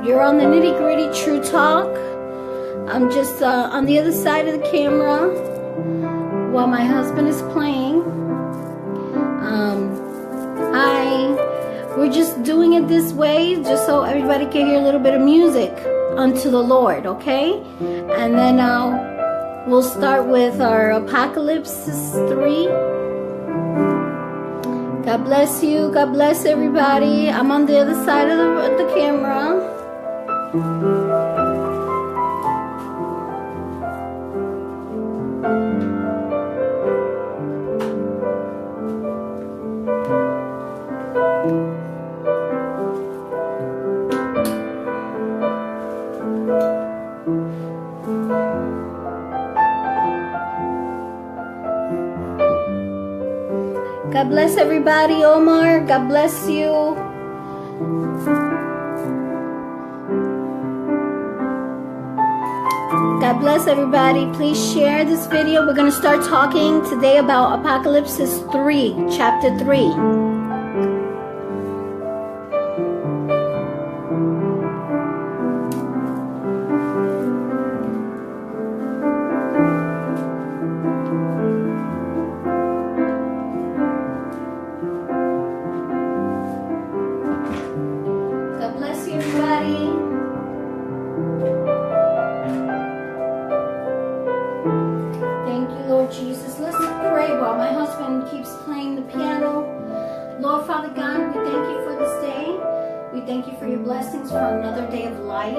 You're on the Nitty Gritty True Talk. I'm just on the other side of the camera while my husband is playing. We're just doing it this way just so everybody can hear a little bit of music unto the Lord, okay? And then we'll start with our Apocalypse 3. God bless you. God bless everybody. I'm on the other side of the camera. God bless everybody. Omar, God bless you. God bless everybody. Please share this video. We're going to start talking today about Apocalypse 3, chapter 3. Blessings for another day of life.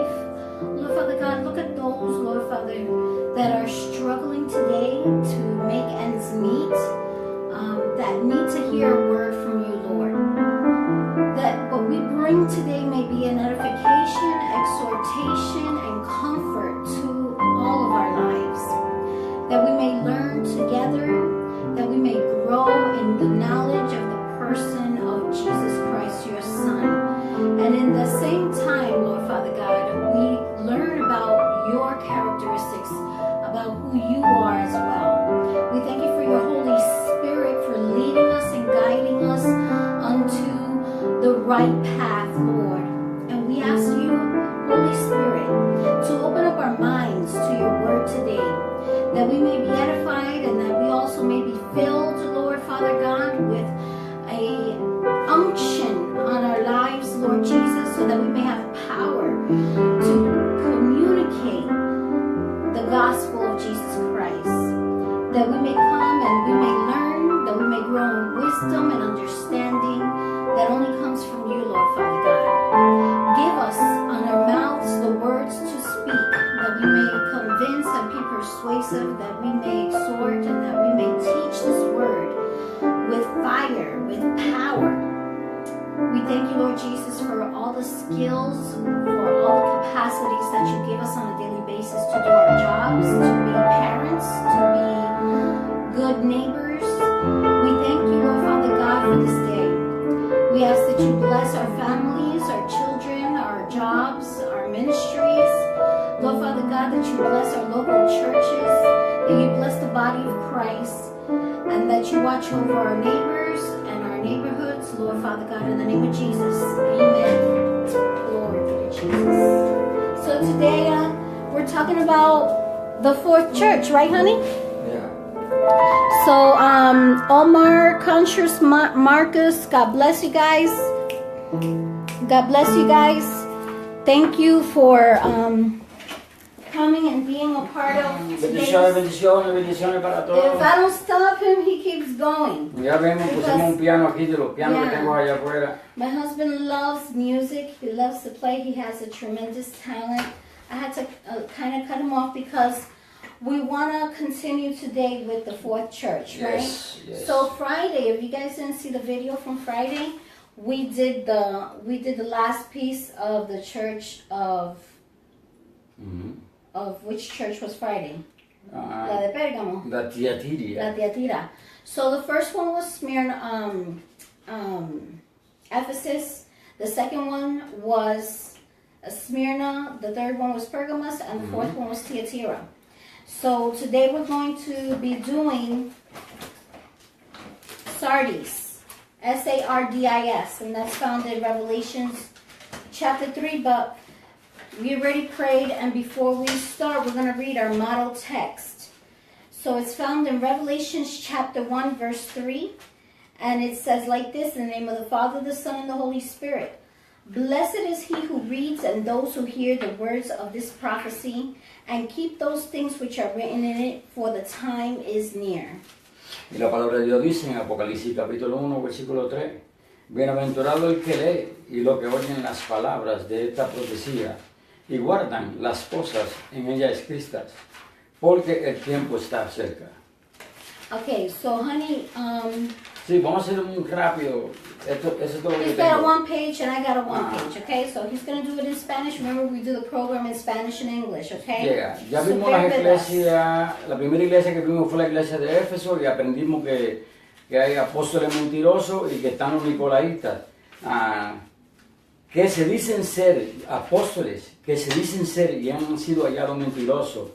Lord Father God, look at those, Lord Father, that are struggling today to make ends meet, that need to hear a word from you, Lord. That what we bring today may be an edification, exhortation, and comfort to all of our lives. That we may learn together, that we may grow in the knowledge of the person of Jesus Christ, your Son. And in the same time, Lord Father God, we learn about your characteristics, about who you are as well. We thank you for your Holy Spirit for leading us and guiding us unto the right path, Lord. And we ask you, Holy Spirit, to open up our minds to your word today, that we may be edified and that we also may be filled, Lord Father God, with a unction on our lives, Lord Jesus, so that we may have power to communicate the gospel of Jesus Christ. That we may come and we may learn, that we may grow in wisdom and understanding that only comes from you, Lord Father God. Give us on our mouths the words to speak, that we may convince and be persuasive, that we may exhort and that we may teach this word with fire, with power. We thank you, Lord Jesus, for all the skills, for all the capacities that you give us on a daily basis to do our jobs, to be parents, to be good neighbors. We thank you, Lord Father God, for this day. We ask that you bless our families, our children, our jobs, our ministries. Lord Father God, that you bless our local churches, that you bless the body of Christ, and that you watch over our neighbors and our neighborhoods, Lord Father God, in the name of Jesus. Amen. Glory to Jesus. So today we're talking about the fourth church, right, honey? Yeah. So Omar, Conscious, Marcus, God bless you guys. God bless you guys. Thank you for coming and being a part of today's. Bendiciones para todos. If I don't stop him, he keeps going. Ya vemos, pusimos un piano aquí de los pianos que tengo allá afuera. My husband loves music. He loves to play. He has a tremendous talent. I had to kind of cut him off because we want to continue today with the fourth church, right? Yes. So Friday, if you guys didn't see the video from Friday, we did the last piece of the church of. Mm-hmm. Of which church was Friday? La de Pérgamo. La Tiatira. La Tiatira. So the first one was Smyrna, Ephesus. The second one was Smyrna. The third one was Pergamos, and the fourth one was Thyatira. So today we're going to be doing Sardis, Sardis, and that's found in Revelations chapter 3. But we already prayed, and before we start, we're going to read our model text. So it's found in Revelation chapter 1, verse 3, and it says like this, in the name of the Father, the Son, and the Holy Spirit. Blessed is he who reads and those who hear the words of this prophecy, and keep those things which are written in it, for the time is near. Y la palabra de Dios dice en Apocalipsis capítulo 1, versículo 3, bienaventurado el que lee y lo que oyen las palabras de esta profecía y guardan las cosas en ella escritas, porque el tiempo está cerca. Okay, so honey, Sí, vamos a hacer un rápido, eso es todo lo que he's got a tengo. one page and I got a one page, okay? So he's going to do it in Spanish. Remember, we do the program in Spanish and English, okay? Llega. Ya So vimos bear las with us. iglesias, la primera iglesia que vimos fue la iglesia de Éfeso y aprendimos que hay apóstoles mentirosos y que están los nicolaitas, que se dicen ser apóstoles, que se dicen ser y han sido hallados mentirosos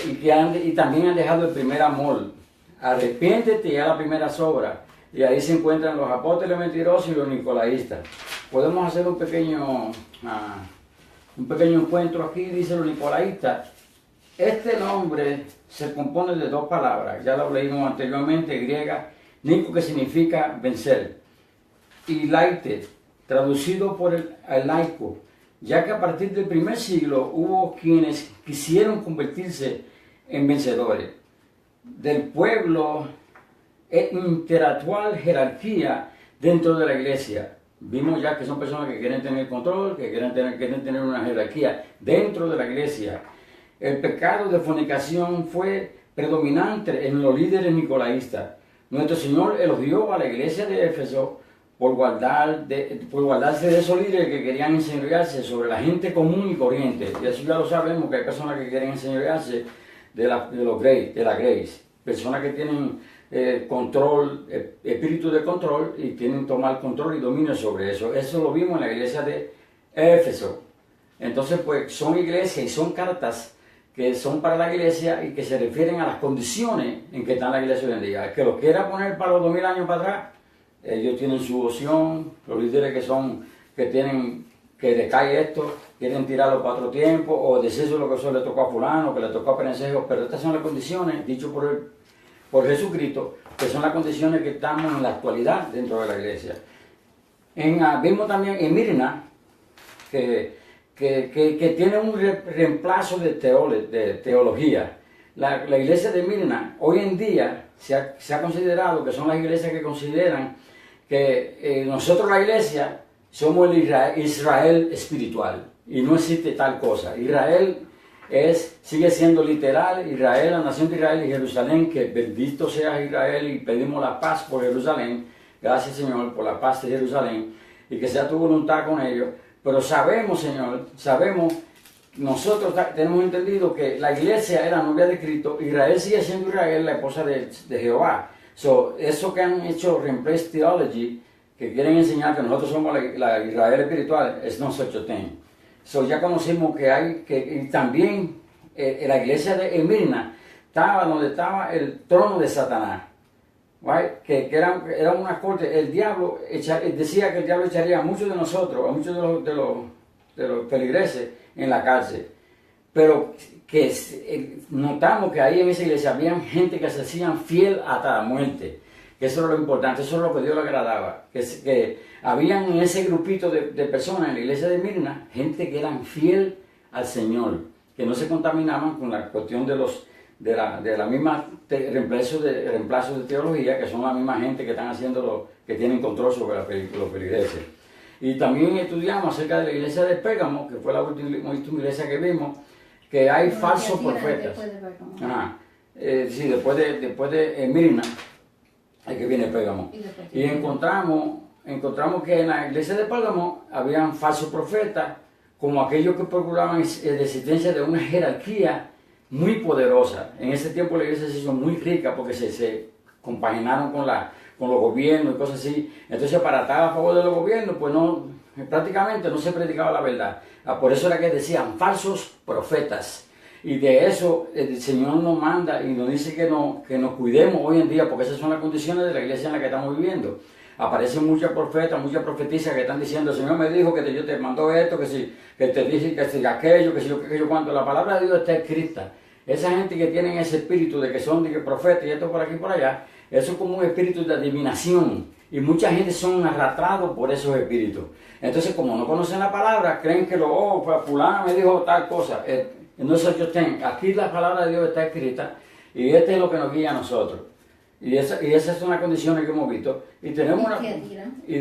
y también han dejado el primer amor. Arrepiéntete y haz las primeras obras. Y ahí se encuentran los apóstoles mentirosos y los nicolaístas. Podemos hacer un pequeño encuentro aquí, dice los nicolaístas. Este nombre se compone de dos palabras, ya lo leímos anteriormente, griega, nico, que significa vencer, y laite, traducido por el laico, ya que a partir del primer siglo hubo quienes quisieron convertirse en vencedores del pueblo e interactual jerarquía dentro de la iglesia. Vimos ya que son personas que quieren tener control, que quieren tener una jerarquía dentro de la iglesia. El pecado de fornicación fue predominante en los líderes nicolaístas. Nuestro Señor elogió a la iglesia de Éfeso por guardarse de esos líderes que querían enseñorearse sobre la gente común y corriente. Y eso ya lo sabemos, que hay personas que quieren enseñorearse de la grace, personas que tienen control, espíritu de control y tienen tomar control y dominio sobre eso. Eso lo vimos en la iglesia de Éfeso. Entonces, pues son iglesias y son cartas que son para la iglesia y que se refieren a las condiciones en que está la iglesia hoy en día. El que lo quiera poner para los 2000 años para atrás, ellos tienen su opción. Los líderes que decae esto, quieren tirar los 4 tiempos o decirse lo que eso le tocó a fulano, que le tocó a Perencejo, pero estas son las condiciones, dicho por Jesucristo, que son las condiciones que estamos en la actualidad dentro de la iglesia. Vimos también en Mirna, que tiene un reemplazo de teología. La iglesia de Mirna, hoy en día, se ha considerado que son las iglesias que consideran que nosotros la iglesia somos el Israel espiritual y no existe tal cosa. Israel sigue siendo literal, Israel, la nación de Israel y Jerusalén, que bendito sea Israel y pedimos la paz por Jerusalén. Gracias, Señor, por la paz de Jerusalén y que sea tu voluntad con ellos. Pero sabemos, Señor, nosotros tenemos entendido que la iglesia era novia de Cristo, Israel sigue siendo Israel, la esposa de Jehová. Eso que han hecho Replace Theology, que quieren enseñar que nosotros somos la Israel espiritual, es no such a thing. Ya conocimos y también en la iglesia de Esmirna estaba donde estaba el trono de Satanás, right? que era una corte. El diablo decía que el diablo echaría a muchos de nosotros, a muchos de los feligreses en la cárcel, pero que notamos que ahí en esa iglesia había gente que se hacían fiel hasta la muerte, que eso era lo importante, eso es lo que Dios le agradaba, que habían en ese grupito de personas en la iglesia de Mirna, gente que eran fiel al Señor, que no se contaminaban con la cuestión de la misma reemplazo de teología, que son la misma gente que están haciendo que tienen control sobre los feligreses. Y también estudiamos acerca de la iglesia de Pérgamo, que fue la última iglesia que vimos, que hay falsos profetas. Sí, después de Mirna, es que viene Pérgamo. Y encontramos que en la iglesia de Pérgamo habían falsos profetas, como aquellos que procuraban la existencia de una jerarquía muy poderosa. En ese tiempo la iglesia se hizo muy rica porque se compaginaron con los gobiernos y cosas así. Entonces, para estar a favor de los gobiernos, pues prácticamente no se predicaba la verdad. Por eso era que decían falsos profetas. Y de eso el Señor nos manda y nos dice que nos cuidemos hoy en día, porque esas son las condiciones de la iglesia en la que estamos viviendo. aparecen muchas profetas, muchas profetisas que están diciendo, el Señor me dijo que yo te mandó esto, que te dice que si aquello, que yo cuando la palabra de Dios está escrita. Esa gente que tienen ese espíritu de que son de que profetas y esto por aquí y por allá, eso es como un espíritu de adivinación. Y mucha gente son arrastrados por esos espíritus. Entonces, como no conocen la palabra, creen que pues fulano me dijo tal cosa. Entonces aquí la palabra de Dios está escrita y este es lo que nos guía a nosotros. Y esas son las condiciones que hemos visto. Y tenemos una. Y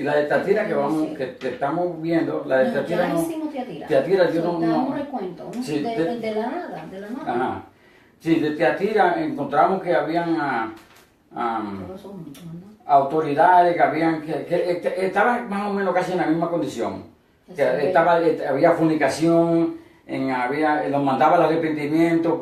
la de Tiatira que estamos viendo, la de Tiatira ya no. hicimos Tiatira. Tiatira yo no. Damos un recuento, Sí, de la nada. Ajá. Sí, de Tiatira encontramos que habían autoridades que estaban más o menos casi en la misma condición. Había fornicación, los mandaba al arrepentimiento,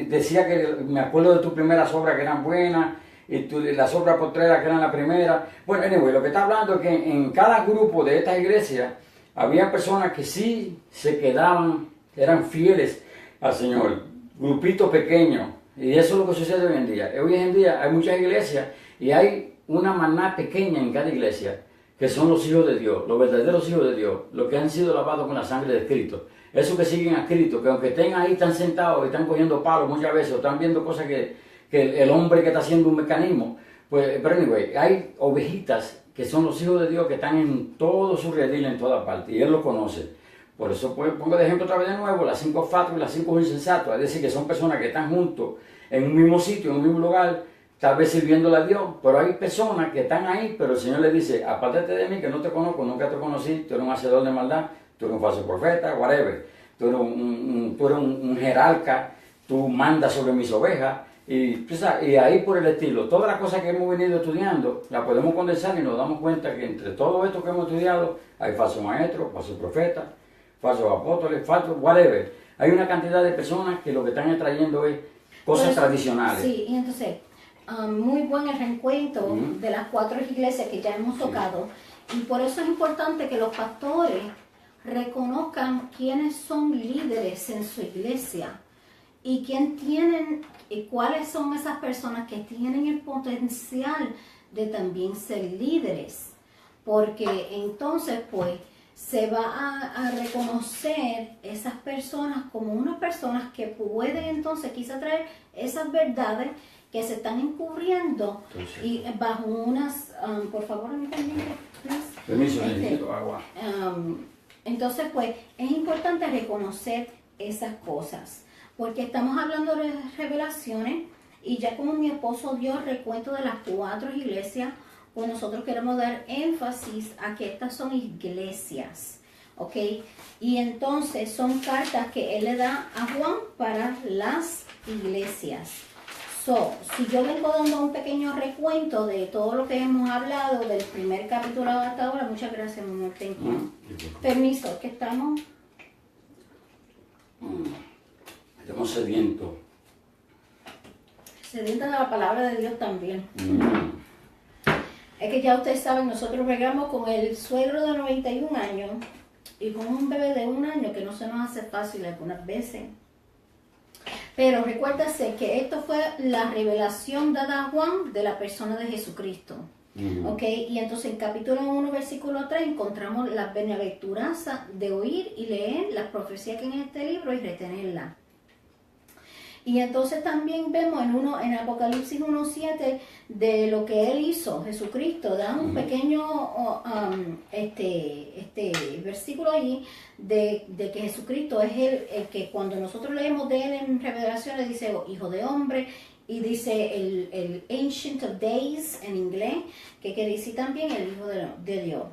decía que me acuerdo de tus primeras obras que eran buenas, y las obras postreras que eran la primera. Bueno, anyway, lo que está hablando es que en cada grupo de estas iglesias había personas que sí se quedaban, eran fieles al Señor, grupitos pequeños, y eso es lo que sucede hoy en día. Hoy en día hay muchas iglesias y hay una maná pequeña en cada iglesia, que son los hijos de Dios, los verdaderos hijos de Dios, los que han sido lavados con la sangre de Cristo. Esos que siguen a Cristo, que aunque estén ahí, están sentados y están cogiendo palos muchas veces, o están viendo cosas que el hombre que está haciendo un mecanismo. Pues, pero anyway, hay ovejitas que son los hijos de Dios que están en todo su redil, en toda parte, y Él los conoce. Por eso pongo de ejemplo otra vez de nuevo las 5 fatuos y las 5 insensatos, es decir, que son personas que están juntos en un mismo sitio, en un mismo lugar, tal vez sirviéndole a Dios, pero hay personas que están ahí, pero el Señor le dice, apártate de mí que no te conozco, nunca te conocí, tú eres un hacedor de maldad, tú eres un falso profeta, whatever, tú eres un jerarca, tú mandas sobre mis ovejas, y ahí por el estilo. Todas las cosas que hemos venido estudiando, las podemos condensar y nos damos cuenta que entre todo esto que hemos estudiado, hay falsos maestros, falsos profetas, falsos apóstoles, falsos whatever. Hay una cantidad de personas que lo que están extrayendo es cosas tradicionales. Sí, y entonces, muy buen el reencuentro de las 4 iglesias que ya hemos tocado. Y por eso es importante que los pastores reconozcan quiénes son líderes en su iglesia y cuáles son esas personas que tienen el potencial de también ser líderes. Porque entonces, pues, se va a reconocer esas personas como unas personas que pueden entonces quizá traer esas verdades que se están encubriendo y bajo unas, por favor, permiso, necesito agua. Entonces, pues, es importante reconocer esas cosas, porque estamos hablando de revelaciones y ya como mi esposo dio el recuento de las 4 iglesias, pues nosotros queremos dar énfasis a que estas son iglesias, ¿ok? Y entonces son cartas que él le da a Juan para las iglesias. Si yo vengo dando un pequeño recuento de todo lo que hemos hablado del primer capítulo hasta ahora, muchas gracias, mi amor. Permiso, que estamos. Estamos sedientos. Sedientos de la palabra de Dios también. Es que ya ustedes saben, nosotros regamos con el suegro de 91 años y con un bebé de 1 año que no se nos hace fácil algunas veces. Pero recuérdase que esto fue la revelación dada a Juan de la persona de Jesucristo. ¿Ok? Y entonces en capítulo 1, versículo 3 encontramos la bienaventuranza de oír y leer las profecías que en este libro y retenerlas. Y entonces también vemos en Apocalipsis 1:7 de lo que Él hizo, Jesucristo. Da un pequeño versículo allí de que Jesucristo es el que cuando nosotros leemos de Él en Revelaciones dice Hijo de Hombre y dice el Ancient of Days en inglés, que quiere decir también el Hijo de Dios.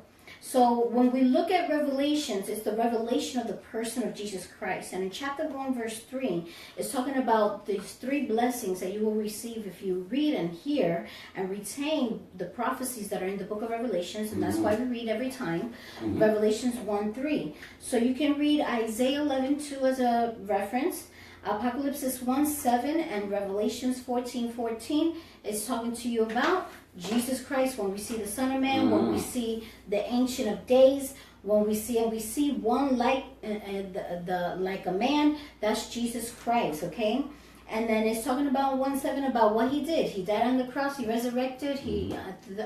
So when we look at Revelations, it's the revelation of the person of Jesus Christ. And in chapter 1, verse 3, it's talking about these 3 blessings that you will receive if you read and hear and retain the prophecies that are in the book of Revelations. And that's why we read every time, Revelations 1:3. So you can read Isaiah 11:2 as a reference. Apocalypse 1:7 and Revelations 14:14 is talking to you about Jesus Christ. When we see the Son of Man, when we see the Ancient of Days, when we see one like like a man, that's Jesus Christ. Okay, And then it's talking about 1:7 about what he did. He died on the cross. He resurrected. He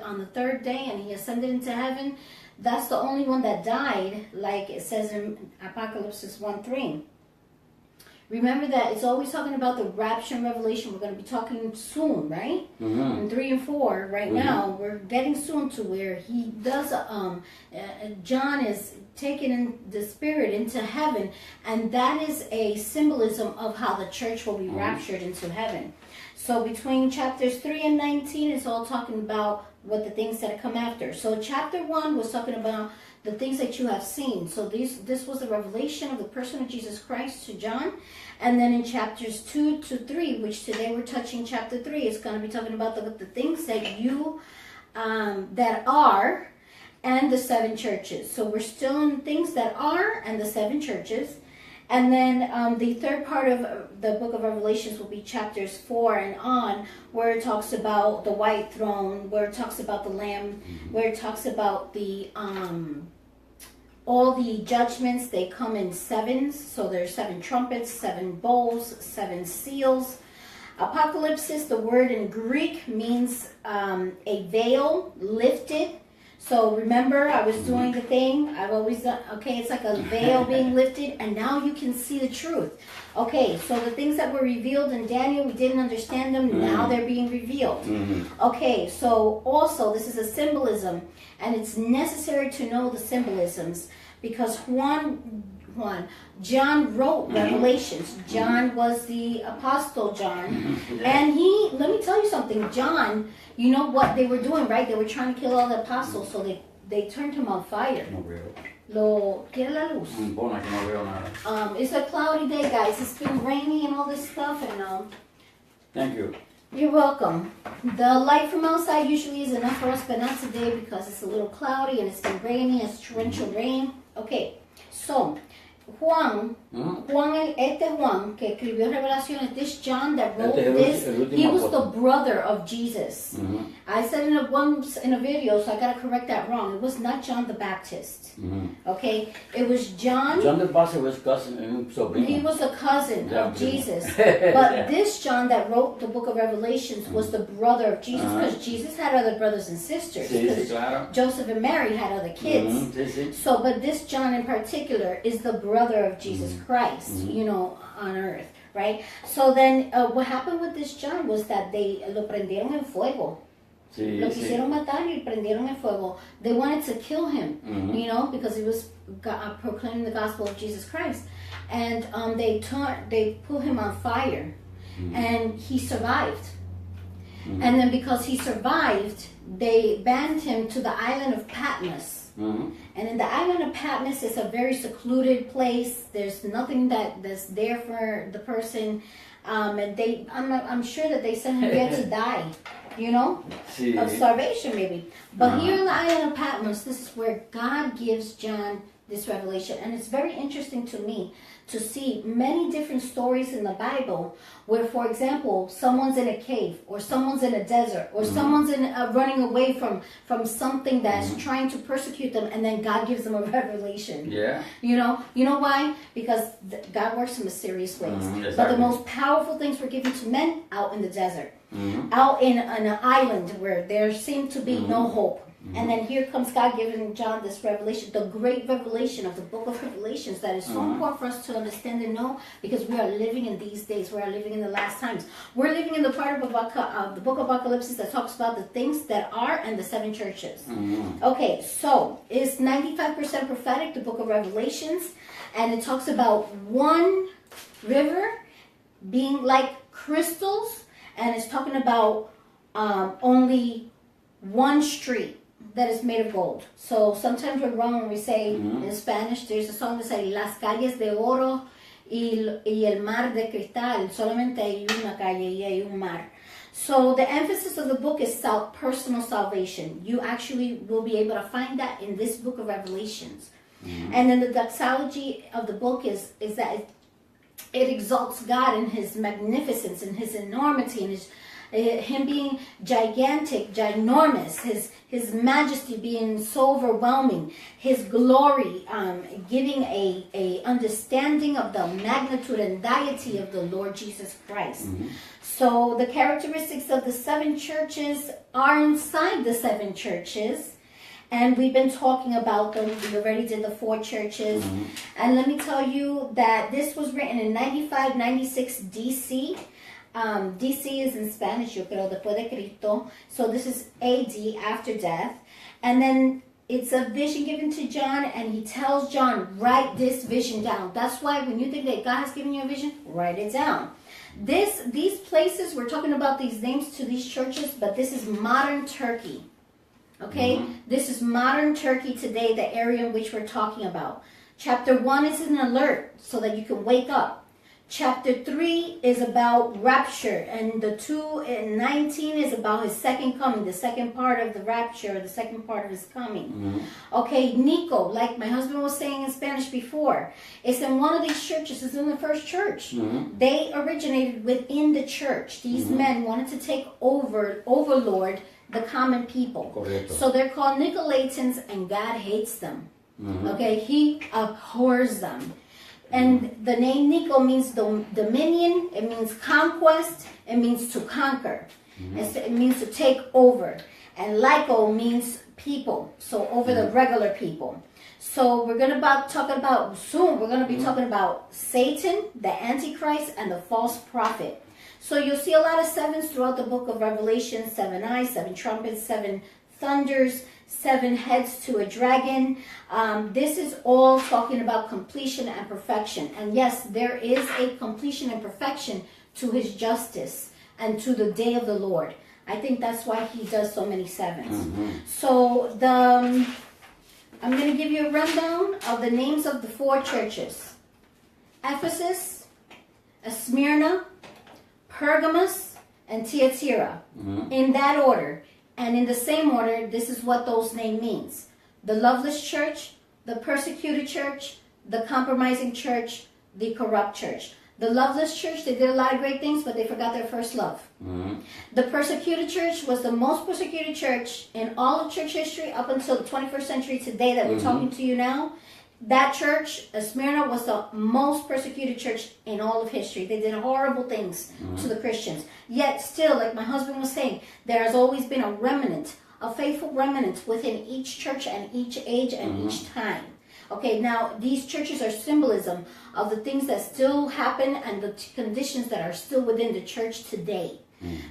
on the third day, and he ascended into heaven. That's the only one that died, like it says in Apocalypse 1:3. Remember that it's always talking about the rapture and revelation. We're going to be talking soon, right? In 3 and 4, right now, we're getting soon to where he does, John is taken in the spirit into heaven, and that is a symbolism of how the church will be raptured into heaven. So between chapters 3 and 19, it's all talking about what the things that come after. So chapter 1 was talking about the things that you have seen. So this was the revelation of the person of Jesus Christ to John. And then in chapters 2 to 3, which today we're touching chapter 3, it's going to be talking about the things that you, that are, and the 7 churches. So we're still in things that are and the 7 churches. And then the third part of the book of Revelations will be chapters 4 and on, where it talks about the white throne, where it talks about the Lamb, where it talks about the all the judgments. They come in 7s. So there's 7 trumpets, 7 bowls, 7 seals. Apocalypse, the word in Greek, means a veil lifted. So remember, I was doing the thing. I've always done, okay, it's like a veil being lifted, and now you can see the truth. Okay, so the things that were revealed in Daniel, we didn't understand them. Now they're being revealed. Okay, so also this is a symbolism, and it's necessary to know the symbolisms because John wrote Revelations. John was the Apostle John. And let me tell you something, John, you know what they were doing, right? They were trying to kill all the apostles, so they turned him on fire. Quiere la luz. It's a cloudy day, guys. It's been rainy and all this stuff, and Thank you. You're welcome. The light from outside usually is enough for us, but not today because it's a little cloudy and it's been rainy. It's torrential rain. Okay, so Juan, que escribió Revelaciones, this John that wrote this, he was the brother of Jesus. I said once in a video, so I gotta correct that wrong. It was not John the Baptist. Okay, it was John. John the Baptist was cousin. He was a cousin of Jesus. But this John that wrote the book of Revelations was the brother of Jesus, because Jesus had other brothers and sisters. Joseph and Mary had other kids. So, but this John in particular is the brother of Jesus Christ, you know, on earth, right? So then what happened with this John was that they lo prendieron en fuego. Lo quisieron matar y prendieron en fuego. They wanted to kill him, you know, because he was proclaiming the gospel of Jesus Christ. And they put him on fire, and he survived. And then because he survived, they banned him to the island of Patmos. And in the island of Patmos, it's a very secluded place. There's nothing that's there for the person, and I'm sure that they sent him there to die, you know, of starvation maybe. But here in the island of Patmos, this is where God gives John this revelation, and it's very interesting to me to see many different stories in the Bible where, for example, someone's in a cave, or someone's in a desert, or someone's running away from something that's trying to persecute them, and then God gives them a revelation. Yeah. You know why? Because God works in mysterious ways. Exactly. But the most powerful things were given to men out in the desert, out in an island where there seemed to be no hope. And then here comes God giving John this revelation, the great revelation of the book of Revelations that is so important for us to understand and know, because we are living in these days. We are living in the last times. We're living in the part of the book of Apocalypse that talks about the things that are and the 7 churches. Okay, so it's 95% prophetic, the book of Revelations, and it talks about one river being like crystals, and it's talking about only one street that is made of gold. So sometimes we're wrong when we say in Spanish, there's a song that says las calles de oro y el mar de cristal. Solamente hay una calle y hay un mar. So the emphasis of the book is personal salvation. You actually will be able to find that in this book of Revelations. And then the doxology of the book is that it exalts God in His magnificence and His enormity and him being gigantic, ginormous, his majesty being so overwhelming, his glory, giving a understanding of the magnitude and deity of the Lord Jesus Christ. So the characteristics of the 7 churches are inside the 7 churches. And we've been talking about them. We already did the 4 churches. And let me tell you that this was written in 95, 96 DC. DC is in Spanish, yo creo, después de Cristo. So this is AD, after death. And then it's a vision given to John, and he tells John, write this vision down. That's why when you think that God has given you a vision, write it down. These places, we're talking about these names to these churches, but this is modern Turkey. Okay? This is modern Turkey today, the area in which we're talking about. Chapter 1 is an alert so that you can wake up. Chapter 3 is about rapture, and the 2 and 19 is about his second coming, the second part of the rapture, the second part of his coming. Okay, Nico, like my husband was saying in Spanish before, it's in one of these churches. It's in the first church. They originated within the church. These men wanted to take overlord the common people. Correcto. So they're called Nicolaitans, and God hates them. Okay, he abhors them. And the name Nico means dominion, it means conquest, it means to conquer. It means to take over. And Lyco means people, so over the regular people. So we're going to talk about Satan, the Antichrist, and the false prophet. So you'll see a lot of 7s throughout the book of Revelation, 7 eyes, 7 trumpets, 7 thunders, 7 heads to a dragon. This is all talking about completion and perfection. And yes, there is a completion and perfection to his justice and to the day of the Lord. I think that's why he does so many 7s. So I'm going to give you a rundown of the names of the 4 churches. Ephesus, Smyrna, Pergamos, and Thyatira. In that order. And in the same order, this is what those names means. The loveless church, the persecuted church, the compromising church, the corrupt church. The loveless church, they did a lot of great things, but they forgot their first love. The persecuted church was the most persecuted church in all of church history up until the 21st century today that we're talking to you now. That church, Smyrna, was the most persecuted church in all of history. They did horrible things to the Christians. Yet still, like my husband was saying, there has always been a remnant, a faithful remnant within each church and each age and each time. Okay, now these churches are symbolism of the things that still happen and the conditions that are still within the church today.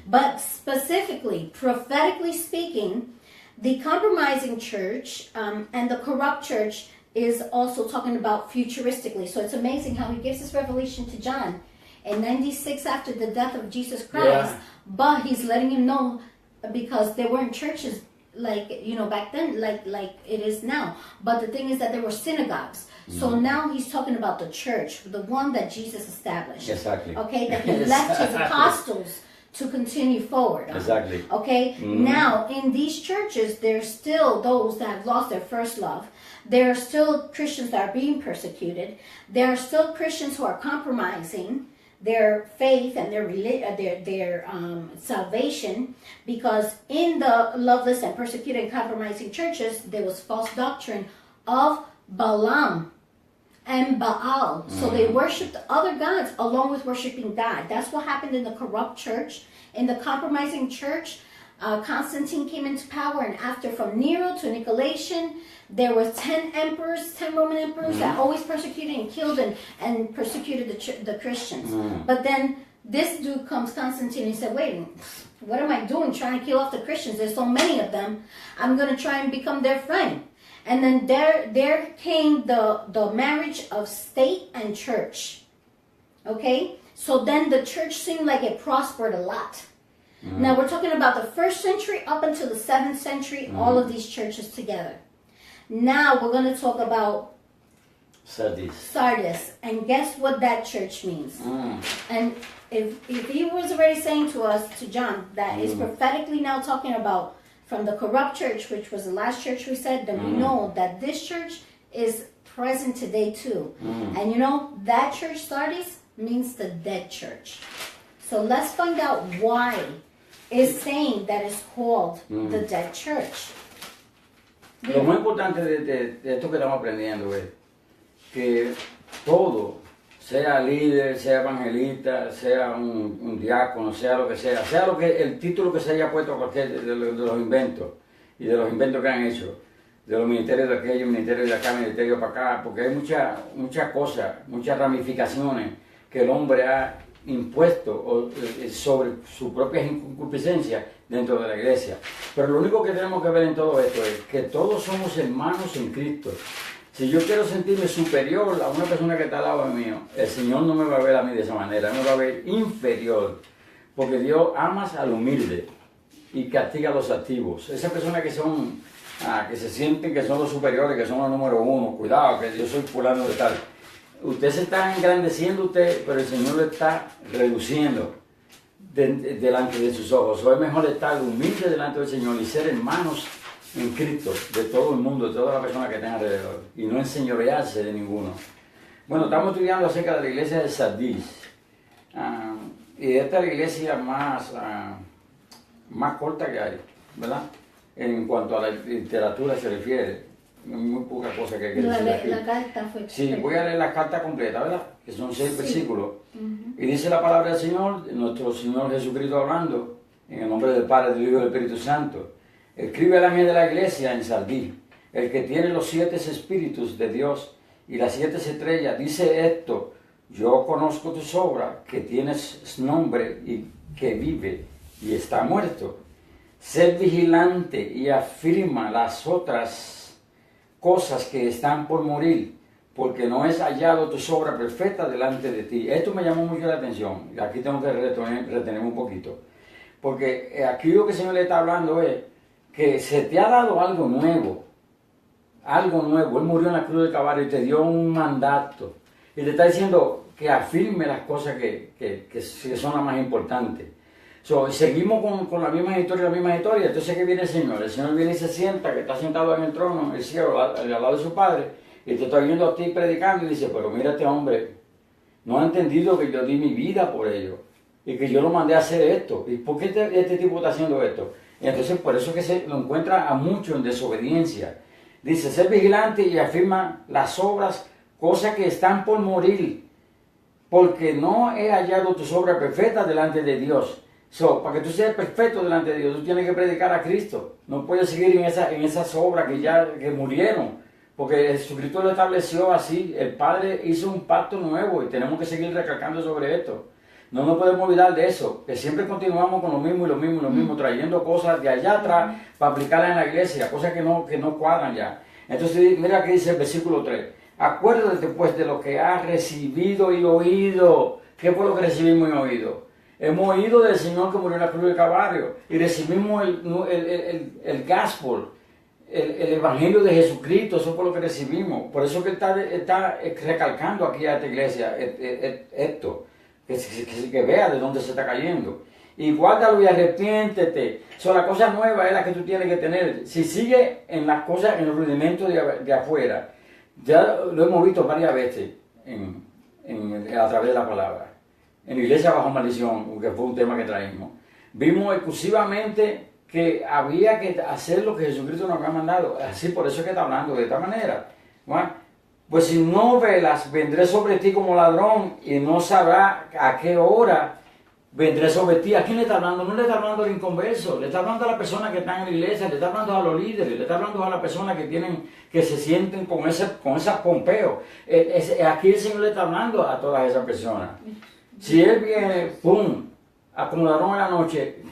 But specifically, prophetically speaking, the compromising church and the corrupt church is also talking about futuristically. So it's amazing how he gives this revelation to John in 96 after the death of Jesus Christ, but he's letting him know because there weren't churches like, back then, like it is now. But the thing is that there were synagogues. So now he's talking about the church, the one that Jesus established. Exactly. Okay, that he left his apostles to continue forward on. Exactly. Okay, now in these churches, there's still those that have lost their first love. There are still Christians that are being persecuted. There are still Christians who are compromising their faith and their salvation, because in the loveless and persecuted and compromising churches, there was false doctrine of Balaam and Baal. So they worshipped other gods along with worshiping God. That's what happened in the corrupt church. In the compromising church, Constantine came into power, and after, from Nero to Nicolaitan, there were 10 Roman emperors that always persecuted and killed and persecuted the Christians. But then this dude comes, Constantine, and he said, wait, what am I doing trying to kill off the Christians? There's so many of them. I'm going to try and become their friend. And then there came the marriage of state and church. Okay? So then the church seemed like it prospered a lot. Now we're talking about the 1st century up until the 7th century, all of these churches together. Now we're going to talk about Sardis. And guess what that church means? And if he was already saying to us, to John, that is prophetically now talking about from the corrupt church, which was the last church we said, then we know that this church is present today too. And that church, Sardis, means the dead church. So let's find out why is saying that is called Mm. the dead church. Lo más importante de esto que estamos aprendiendo es que todo, sea líder, sea evangelista, sea un diácono, sea lo que el título que se haya puesto a cualquier de los inventos y de los inventos que han hecho, de los ministerios de aquello, ministerios de acá, ministerios para acá, porque hay muchas cosas, muchas ramificaciones que el hombre ha impuesto sobre su propia concupiscencia dentro de la iglesia. Pero lo único que tenemos que ver en todo esto es que todos somos hermanos en Cristo. Si yo quiero sentirme superior a una persona que está al lado mío, el Señor no me va a ver a mí de esa manera, me va a ver inferior, porque Dios ama al humilde y castiga a los activos. Esas personas que son, que se sienten que son los superiores, que son los número uno, cuidado, que yo soy fulano de tal. Usted se está engrandeciendo pero el Señor lo está reduciendo delante de sus ojos. O es mejor estar humilde delante del Señor y ser hermanos en Cristo de todo el mundo, de todas las personas que estén alrededor, y no enseñorearse de ninguno. Bueno, estamos estudiando acerca de la iglesia de Sardis, y esta es la iglesia más corta que hay, ¿verdad? En cuanto a la literatura se refiere, muy poca cosa que hay que decir aquí. La carta fue... Sí, voy a leer la carta completa, ¿verdad? Que son 6 versículos. Y dice la palabra del Señor, nuestro Señor Jesucristo hablando, en el nombre del Padre, del Hijo y del Espíritu Santo. Escribe al ángel de la iglesia en Sardis, el que tiene los 7 espíritus de Dios y las 7 estrellas, dice esto: yo conozco tus obras, que tienes nombre y que vive y está muerto. Sé vigilante y afirma las otras cosas que están por morir, porque no es hallado tu obra perfecta delante de ti. Esto me llamó mucho la atención, y aquí tengo que retener un poquito, porque aquí lo que el Señor le está hablando es que se te ha dado algo nuevo, Él murió en la cruz del Calvario y te dio un mandato, y te está diciendo que afirme las cosas que son las más importantes. Seguimos con la misma historia, entonces ¿qué viene el Señor viene y se sienta, que está sentado en el trono, el cielo, al lado de su Padre, y te está viendo a ti predicando y dice: pero mira, este hombre no ha entendido que yo di mi vida por ellos, y que yo lo mandé a hacer esto, y ¿por qué este tipo está haciendo esto? Y entonces por eso que se lo encuentra a muchos en desobediencia. Dice: ser vigilante y afirma las obras, cosas que están por morir, porque no he hallado tus obras perfectas delante de Dios. Para que tú seas perfecto delante de Dios, tú tienes que predicar a Cristo. No puedes seguir en esas obras que murieron, porque Jesucristo lo estableció así. El Padre hizo un pacto nuevo y tenemos que seguir recalcando sobre esto. No nos podemos olvidar de eso, que siempre continuamos con lo mismo, trayendo cosas de allá atrás para aplicarlas en la iglesia, cosas que no cuadran ya. Entonces, mira que dice el versículo 3. Acuérdate pues de lo que has recibido y oído. ¿Qué fue lo que recibimos y oído? Hemos oído del Señor que murió en la cruz del Calvario y recibimos el gospel, el evangelio de Jesucristo. Eso fue lo que recibimos. Por eso que está recalcando aquí a esta iglesia esto. Que vea de dónde se está cayendo. Y guárdalo y arrepiéntete. La cosa nueva es la que tú tienes que tener. Si sigue en las cosas, en los rudimentos de afuera, ya lo hemos visto varias veces a través de la palabra. En la iglesia bajo maldición, que fue un tema que traímos, vimos exclusivamente que había que hacer lo que Jesucristo nos había mandado. Así, por eso es que está hablando de esta manera. ¿No? Pues si no velas, vendré sobre ti como ladrón y no sabrá a qué hora vendré sobre ti. ¿A quién le está hablando? No le está hablando al inconverso, le está hablando a las personas que están en la iglesia, le está hablando a los líderes, le está hablando a las personas que se sienten con ese pompeo. Aquí el Señor le está hablando a todas esas personas. Si Él viene, ¡pum!, como ladrón en la noche,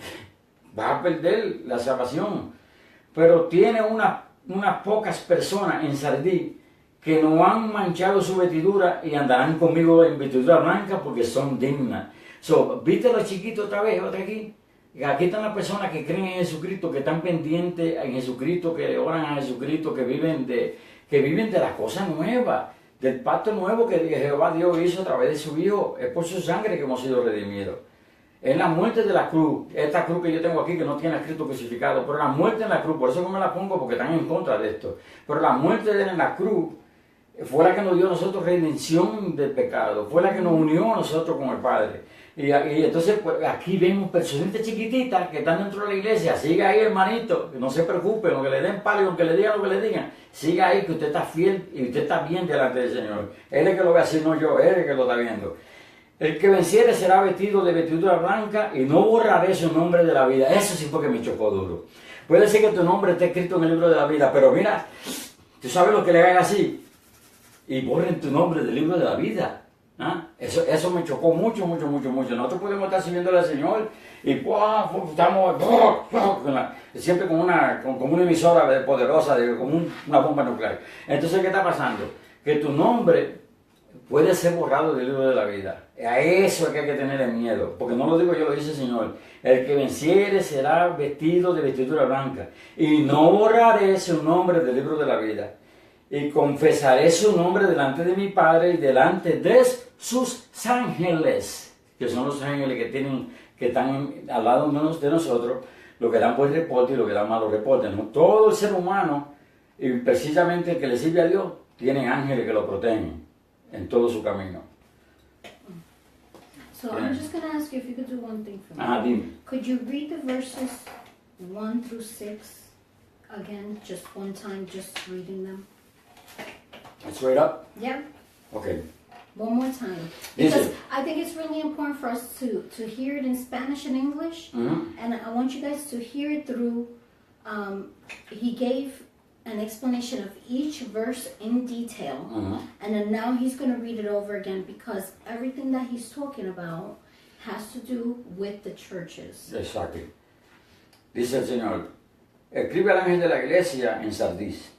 va a perder la salvación. Pero tiene unas pocas personas en Sardis que no han manchado su vestidura y andarán conmigo en vestidura blanca porque son dignas. ¿Viste los chiquitos otra aquí? Aquí están las personas que creen en Jesucristo, que están pendientes en Jesucristo, que oran a Jesucristo, que viven de las cosas nuevas, del pacto nuevo que Jehová Dios hizo a través de su Hijo. Es por su sangre que hemos sido redimidos. En la muerte de la cruz, esta cruz que yo tengo aquí que no tiene escrito crucificado, pero la muerte en la cruz, por eso no me la pongo porque están en contra de esto, pero la muerte en la cruz fue la que nos dio a nosotros redención del pecado, fue la que nos unió a nosotros con el Padre. Y entonces pues, aquí vemos personitas chiquititas que están dentro de la iglesia. Siga ahí, hermanito, que no se preocupe, aunque le den palo, aunque le digan lo que le digan. Siga ahí, que usted está fiel y usted está bien delante del Señor. Él es el que lo ve así, no yo, él es el que lo está viendo. El que venciere será vestido de vestidura blanca y no borraré su nombre de la vida. Eso sí fue que me chocó duro. Puede ser que tu nombre esté escrito en el libro de la vida, pero mira, tú sabes lo que le hagan así y borren tu nombre del libro de la vida. ¿Ah? Eso me chocó mucho. Nosotros podemos estar sirviéndole al Señor y estamos siempre como una emisora poderosa, como una bomba nuclear. Entonces, ¿qué está pasando? Que tu nombre puede ser borrado del libro de la vida. A eso es que hay que tener miedo, porque no lo digo yo, lo dice el Señor. El que venciere será vestido de vestidura blanca y no borraré su nombre del libro de la vida. Y confesaré su nombre delante de mi Padre y delante de sus ángeles, que son los ángeles que están al lado de nosotros, los que dan buen reporte y los que dan malos reportes, ¿no? Todo el ser humano, y precisamente el que le sirve a Dios, tiene ángeles que lo protegen en todo su camino. So I'm just going to ask you if you could do one thing for me. Dime. Could you read the verses 1 through 6 again, just one time, just reading them? Straight up? Yeah, Okay. one more time. Dice. Because I think it's really important for us to hear it in Spanish and English. Mm-hmm. And I want you guys to hear it through, he gave an explanation of each verse in detail. Mm-hmm. And then now he's going to read it over again because everything that he's talking about has to do with the churches. Exacto. Dice el Señor, escribe al ángel de la iglesia en Sardis,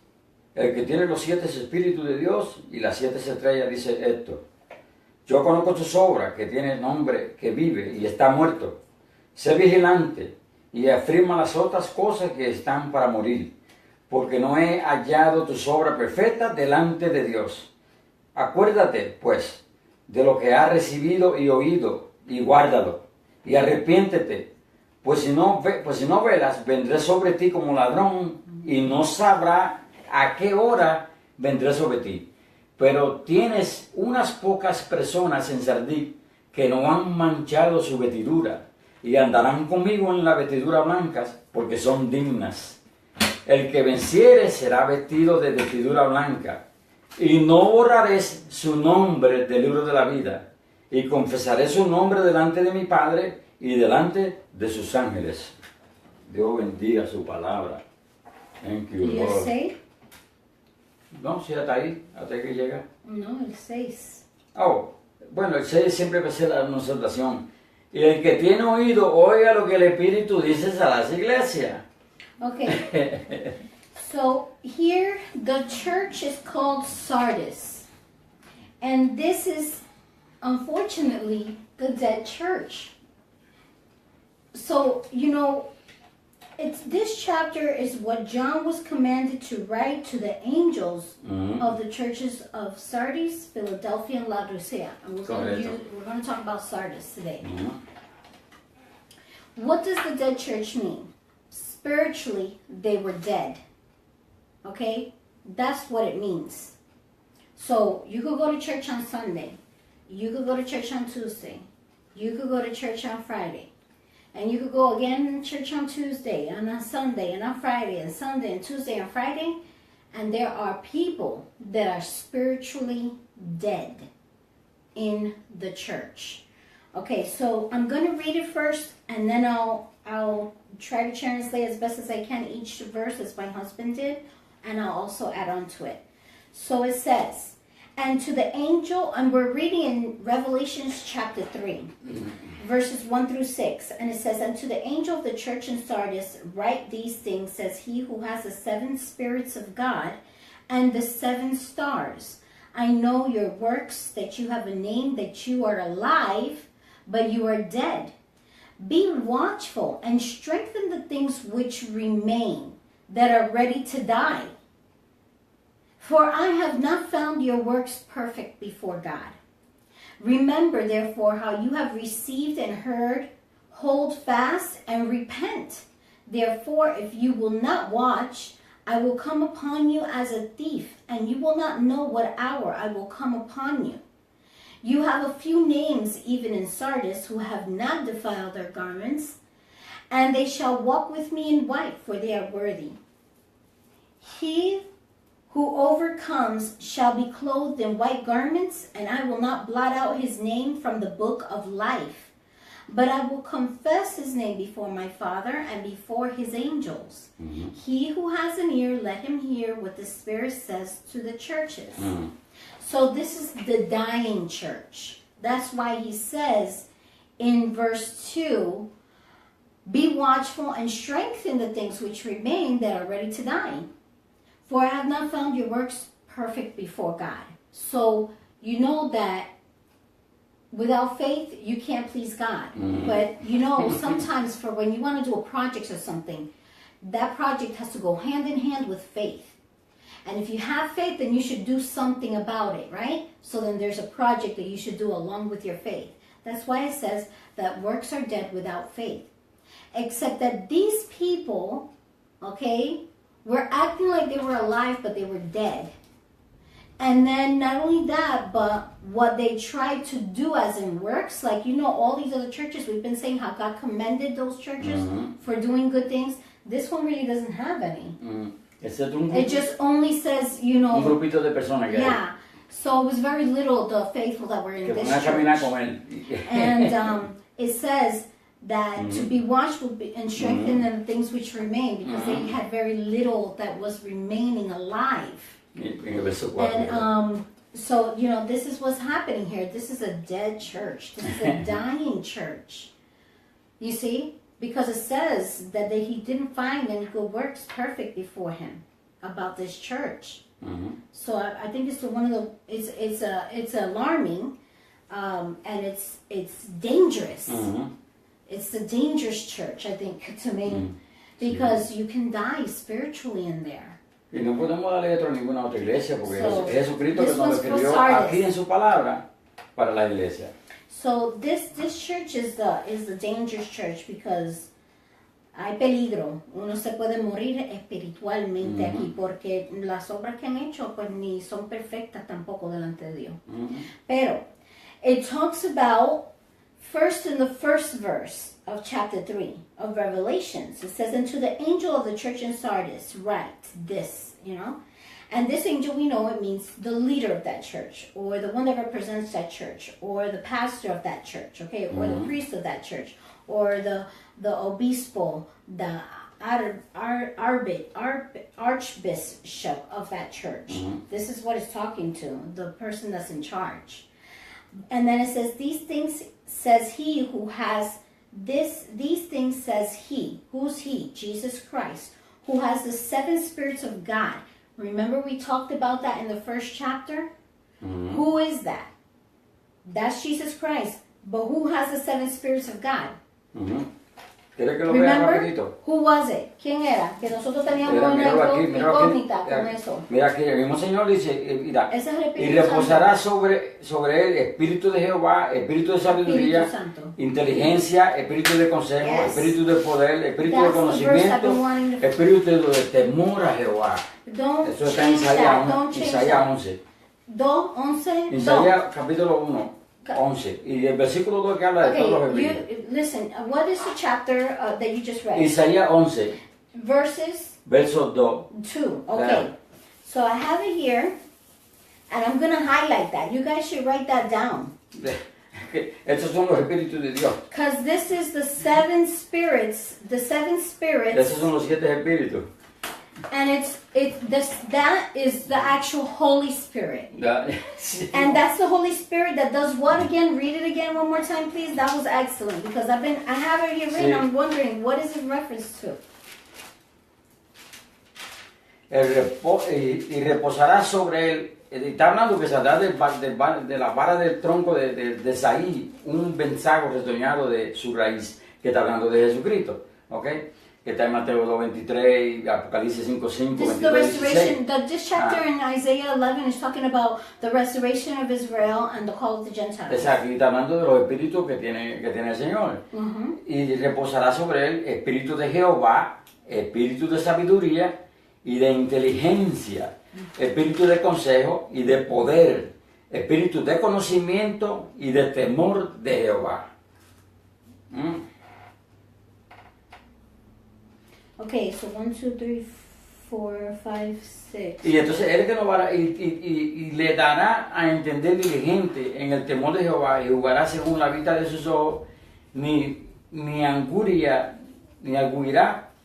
el que tiene los 7 espíritus de Dios y las 7 estrellas, dice esto: yo conozco tus obras, que tiene nombre, que vive y está muerto. Sé vigilante y afirma las otras cosas que están para morir, porque no he hallado tus obras perfectas delante de Dios. Acuérdate, pues, de lo que has recibido y oído, y guárdalo, y arrepiéntete, pues si no velas, vendré sobre ti como ladrón, y no sabrá a qué hora vendré sobre ti. Pero tienes unas pocas personas en Sardí que no han manchado su vestidura, y andarán conmigo en la vestidura blancas, porque son dignas. El que venciere será vestido de vestidura blanca, y no borraré su nombre del libro de la vida, y confesaré su nombre delante de mi Padre y delante de sus ángeles. Dios bendiga su palabra. Thank you, ¿Y el Lord. 6? No, si hasta ahí, hasta que llega. No, el 6. Oh, bueno, el 6 siempre va a ser la anunciación. Y el que tiene oído, oiga lo que el Espíritu dice a las iglesias. Okay. So here the church is called Sardis. And this is unfortunately the dead church. So, this chapter is what John was commanded to write to the angels of the churches of Sardis, Philadelphia, and Laodicea. And we're going to talk about Sardis today. What does the dead church mean? Spiritually, they were dead. Okay? That's what it means. So, you could go to church on Sunday. You could go to church on Tuesday. You could go to church on Friday. And you could go again to church on Tuesday, and on Sunday, and on Friday, and Sunday, and Tuesday, and Friday. And there are people that are spiritually dead in the church. Okay, so I'm going to read it first, and then I'll try to translate as best as I can each verse as my husband did, and I'll also add on to it. So it says, and to the angel, and we're reading in Revelations chapter 3, verses 1 through 6, and it says, and to the angel of the church in Sardis, write these things, says he who has the 7 spirits of God and the 7 stars. I know your works, that you have a name, that you are alive, but you are dead. Be watchful and strengthen the things which remain, that are ready to die. For I have not found your works perfect before God. Remember, therefore, how you have received and heard, hold fast and repent. Therefore, if you will not watch, I will come upon you as a thief, and you will not know what hour I will come upon you. You have a few names even in Sardis who have not defiled their garments, and they shall walk with me in white, for they are worthy. He who overcomes shall be clothed in white garments, and I will not blot out his name from the book of life, but I will confess his name before my Father and before his angels. He who has an ear, let him hear what the Spirit says to the churches. So this is the dying church. That's why he says in verse 2, be watchful and strengthen the things which remain that are ready to die. For I have not found your works perfect before God. So you know that without faith, you can't please God. But you know, sometimes for when you want to do a project or something, that project has to go hand in hand with faith. And if you have faith, then you should do something about it, right? So then there's a project that you should do along with your faith. That's why it says that works are dead without faith. Except that these people, okay, were acting like they were alive, but they were dead. And then not only that, but what they tried to do as in works, like, you know, all these other churches, we've been saying how God commended those churches for doing good things. This one really doesn't have any. It just only says, you know, un grupito de personas que yeah. So it was very little the faithful that were in this church. And it says that to be watchful and strengthen the things which remain, because they had very little that was remaining alive. And so, you know, this is what's happening here. This is a dead church. This is a dying church. You see? Because it says that he didn't find any good works perfect before him about this church. So I think it's one of the it's alarming, and it's dangerous. It's a dangerous church, I think, to me, because you can die spiritually in there. Y no podemos darle otro a ninguna otra iglesia, porque So, Jesucristo que this nos was for escribió Sardis. aquí en su palabra para la iglesia. So this church is the dangerous church, because hay peligro. Uno se puede morir espiritualmente aquí, porque las obras que han hecho pues ni son perfectas tampoco delante de Dios. Pero it talks about first in the first verse of chapter 3 of Revelations. It says, "And to the angel of the church in Sardis write this," you know. And this angel, we know it means the leader of that church, or the one that represents that church, or the pastor of that church, okay, or the priest of that church, or the obispo, the archbishop of that church. This is what it's talking to, the person that's in charge. And then it says, these things says he who has these things says he. Who's he? Jesus Christ, who has the 7 spirits of God. Remember we talked about that in the first chapter? Who is that? That's Jesus Christ. But who has the 7 spirits of God? ¿Quieres que lo vea Remember? rapidito? Who was it? ¿Quién era? Que nosotros teníamos una incógnita con eso. Mira aquí, el mismo Señor dice, mira, Ese es el y Espíritu reposará sobre él espíritu de Jehová, espíritu de sabiduría, Espíritu Santo. Inteligencia, espíritu de consejo, Yes. espíritu de poder, espíritu That's de the verse I've been conocimiento, wanting to- espíritu de temor a Jehová. Don't Eso está en change that. Isaías Don't change Isaías that. 11. 2:11. Isaías capítulo 1, 11. Y el versículo 2 que habla de todos los Okay, espíritus. listen. What is the chapter that you just read? Isaías 11, Verses verso 2. 2. Okay. Yeah. So I have it here, and I'm gonna highlight that. You guys should write that down, Estos son los espíritus de Dios. because this is the 7 spirits. The 7 spirits. Esos son los 7 espíritus. And that is the actual Holy Spirit. Sí. And that's the Holy Spirit that does what again? Read it again one more time, please. That was excellent, because I have it here written. Sí. I'm wondering what is it reference to. Y reposará sobre él. Está hablando que saldrá de la vara del tronco de Saí un venzago retoñado de su raíz, que está hablando de Jesucristo. ¿Ok? Que está en Mateo 2:23, Apocalipsis 5:5, This is the 22:16. restoration. This chapter in Isaiah 11 is talking about the restoration of Israel and the call of the Gentiles. Exacto, y está hablando de los espíritus que tiene el Señor. Y reposará sobre él espíritu de Jehová, espíritu de sabiduría y de inteligencia, espíritu de consejo y de poder, espíritu de conocimiento y de temor de Jehová. Okay, so 1, 2, 3, 4, 5, 6. Y entonces él que nos va a, y le dará a entender diligente en el temor de Jehová y jugará según la vista de sus ojos, ni arguirá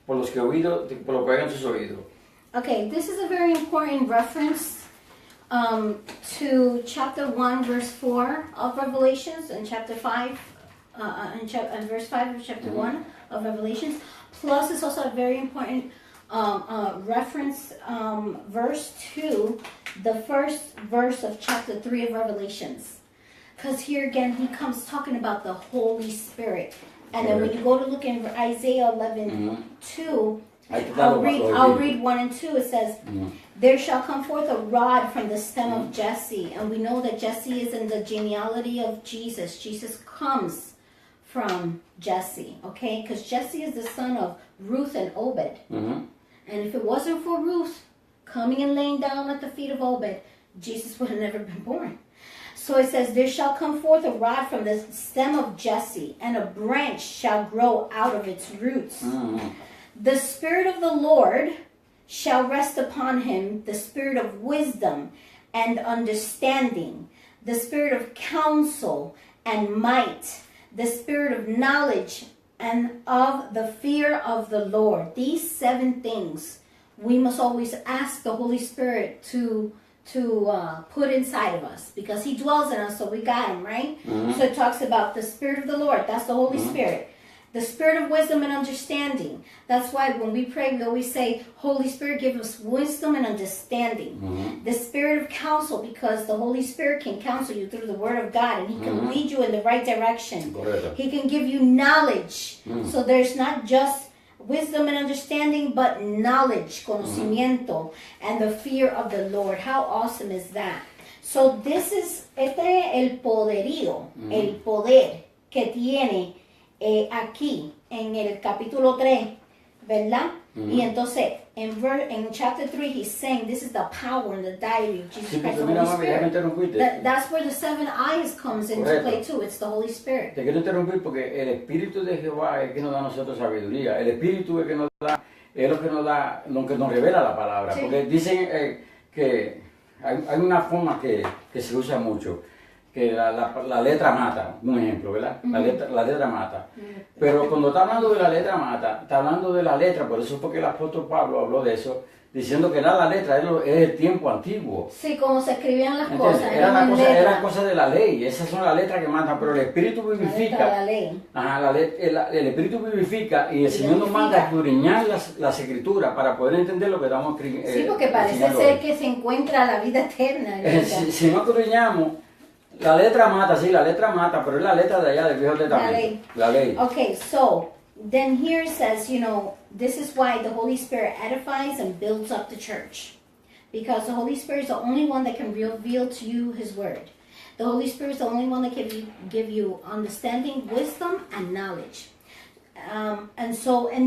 por los que por lo que oigan sus oídos. Okay, this is a very important reference to chapter 1, verse 4 of Revelations and chapter 5, and verse 5 of chapter 1 of Revelations. Plus, it's also a very important reference verse to the first verse of chapter 3 of Revelations. Because here again, he comes talking about the Holy Spirit. And then when you go to look in Isaiah 11, 2, I'll read 1 and 2. It says, there shall come forth a rod from the stem of Jesse. And we know that Jesse is in the genealogy of Jesus. Jesus comes from Jesse, okay? Because Jesse is the son of Ruth and Obed. And if it wasn't for Ruth coming and laying down at the feet of Obed, Jesus would have never been born. So it says, there shall come forth a rod from the stem of Jesse, and a branch shall grow out of its roots. The Spirit of the Lord shall rest upon him, the Spirit of wisdom and understanding, the Spirit of counsel and might, the Spirit of knowledge and of the fear of the Lord. These 7 things we must always ask the Holy Spirit to put inside of us, because he dwells in us, so we got him, right? So it talks about the Spirit of the Lord. That's the Holy Spirit. The Spirit of wisdom and understanding. That's why when we pray, we always say, Holy Spirit, give us wisdom and understanding. The Spirit of counsel, because the Holy Spirit can counsel you through the Word of God, and he can lead you in the right direction. He can give you knowledge. So there's not just wisdom and understanding, but knowledge, conocimiento, and the fear of the Lord. How awesome is that? So this is el poderío, el poder que tiene aquí en el capítulo 3, ¿verdad? Y entonces en chapter 3 he's saying this is the power and the diary of Jesus Christ, the Holy Spirit. That's where the 7 eyes comes into play too. It's the Holy Spirit. Te quiero interrumpir porque el Espíritu de Jehová es que nos da a nosotros sabiduría. El Espíritu es que nos da, es lo que nos da, lo que nos revela la palabra. Sí. Porque dicen que hay una forma que se usa mucho, que la letra mata, un ejemplo, ¿verdad? La letra mata. Pero cuando está hablando de la letra mata, está hablando de la letra, por eso es porque el apóstol Pablo habló de eso, diciendo que la letra es el tiempo antiguo. Sí, como se escribían las Entonces, cosas. Era cosa de la ley, esas son las letras que matan, pero el Espíritu vivifica. La ley. Ajá, el Espíritu vivifica y el Señor nos manda a escudriñar las escrituras para poder entender lo que estamos escribiendo. Sí, porque parece ser que se encuentra la vida eterna. Si no escudriñamos, la letra mata, sí, la letra mata, pero es la letra de allá del Viejo Testamento. La ley. Okay, so then here it says, you know, this is why the Holy Spirit edifies and builds up the church. Because the Holy Spirit is the only one that can reveal to you his word. The Holy Spirit is the only one that can give you understanding, wisdom, and knowledge. And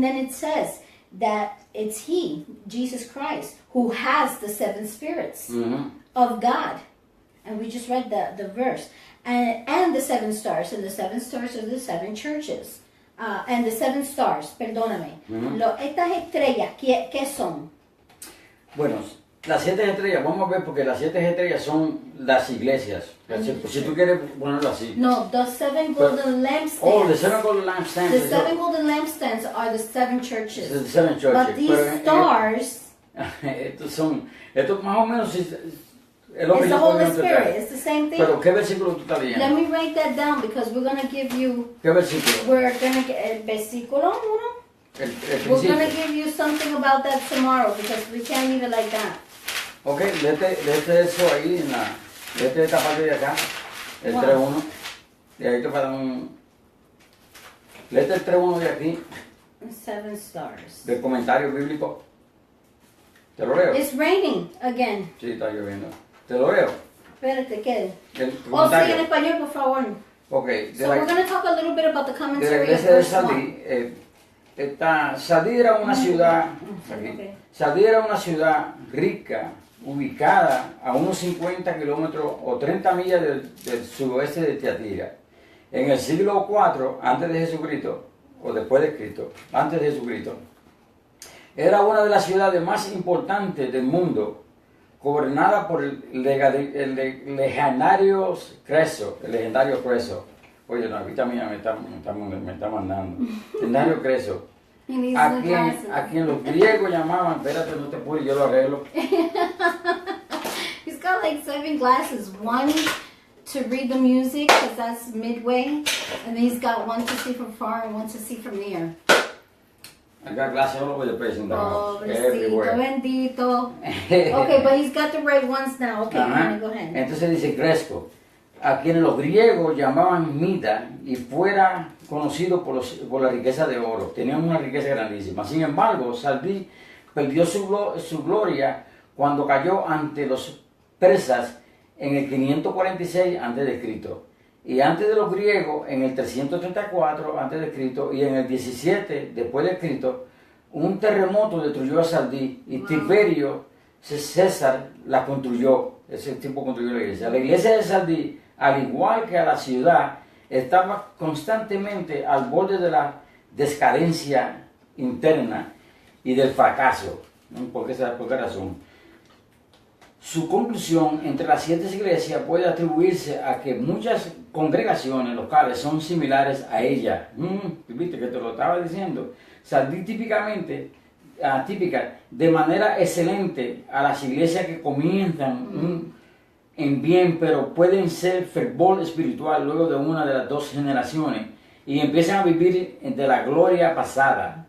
then it says that it's he, Jesus Christ, who has the 7 spirits of God. And we just read the verse. And the 7 stars. And the 7 stars are the 7 churches. And the 7 stars, perdóname. Estas estrellas, ¿qué son? Bueno, las 7 estrellas, vamos a ver, porque las 7 estrellas son las iglesias. Si tú quieres ponerlo así. No, the 7 golden lampstands. Oh, the 7 golden lampstands. The 7 golden lampstands are the 7 churches. The 7 churches. But these stars... Estos más o menos... It's the Holy Spirit. It's the same thing. Pero ¿qué versículo tú estás leyendo? Let me write that down because we're going to give you... ¿Qué versículo? We're going to get el versículo 1. We're going to give you something about that tomorrow because we can't leave it like that. Okay, léete eso ahí en la... Léete esta parte de acá, el 3.1. Y ahí te va a dar un... Léete el 3.1 de aquí. 7 stars. Del comentario bíblico. ¿Te lo leo? It's raining again. Sí, está lloviendo. ¿Te lo leo? Espérate, ¿qué? El Sí, comentario. en español, por favor. Okay. So we're going to talk a little bit about the De la commentary of iglesia de verse 1. Sadí, Sadí era una ciudad, Okay. Sadí era una ciudad rica ubicada a unos 50 kilómetros o 30 millas del suroeste de Tiatira. En el siglo IV antes de Jesucristo, o después de Cristo, antes de Jesucristo, era una de las ciudades más importantes del mundo, gobernada por el legendario Creso, Oye, la vista mía me está mandando. Legendario Creso. He needs A new quien, glasses. a quien los griegos llamaban, espérate, no te puedo, yo lo arreglo. He's got like 7 glasses. One to read the music, because that's midway. And then he's got one to see from far and one to see from near. I got glasses all over the place in the house, Pobrecito, everywhere. bendito. Okay, but he's got the right ones now. Okay, Ajá. honey, go ahead. Entonces dice Cresco, a quienes los griegos llamaban Mida y fuera conocido por la riqueza de oro. Tenían una riqueza grandísima. Sin embargo, Sardis perdió su gloria cuando cayó ante los persas en el 546 a.C. y antes de los griegos en el 334 a.C. y en el 17 después de Cristo, un terremoto destruyó a Sardis y Tiberio César la construyó. Ese tipo construyó la iglesia. La iglesia de Sardis, al igual que a la ciudad, estaba constantemente al borde de la decadencia interna y del fracaso. ¿Por qué razón? Su conclusión entre las 7 iglesias puede atribuirse a que muchas congregaciones locales son similares a ella. Viste que te lo estaba diciendo. Sardis típica de manera excelente a las iglesias que comienzan en bien, pero pueden ser fervor espiritual luego de una de las 2 generaciones y empiezan a vivir de la gloria pasada.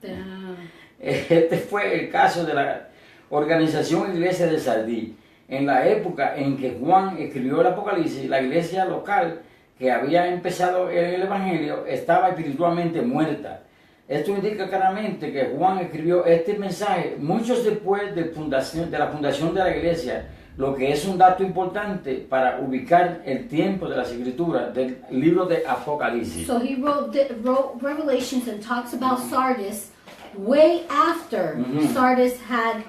Este fue el caso de la organización Iglesia de Sardis. En la época en que Juan escribió el Apocalipsis, la iglesia local que había empezado el Evangelio estaba espiritualmente muerta. Esto indica claramente que Juan escribió este mensaje muchos después de la fundación de la iglesia, lo que es un dato importante para ubicar el tiempo de las escrituras del libro de Apocalipsis. So he wrote Revelations and talks about Sardis way after Sardis had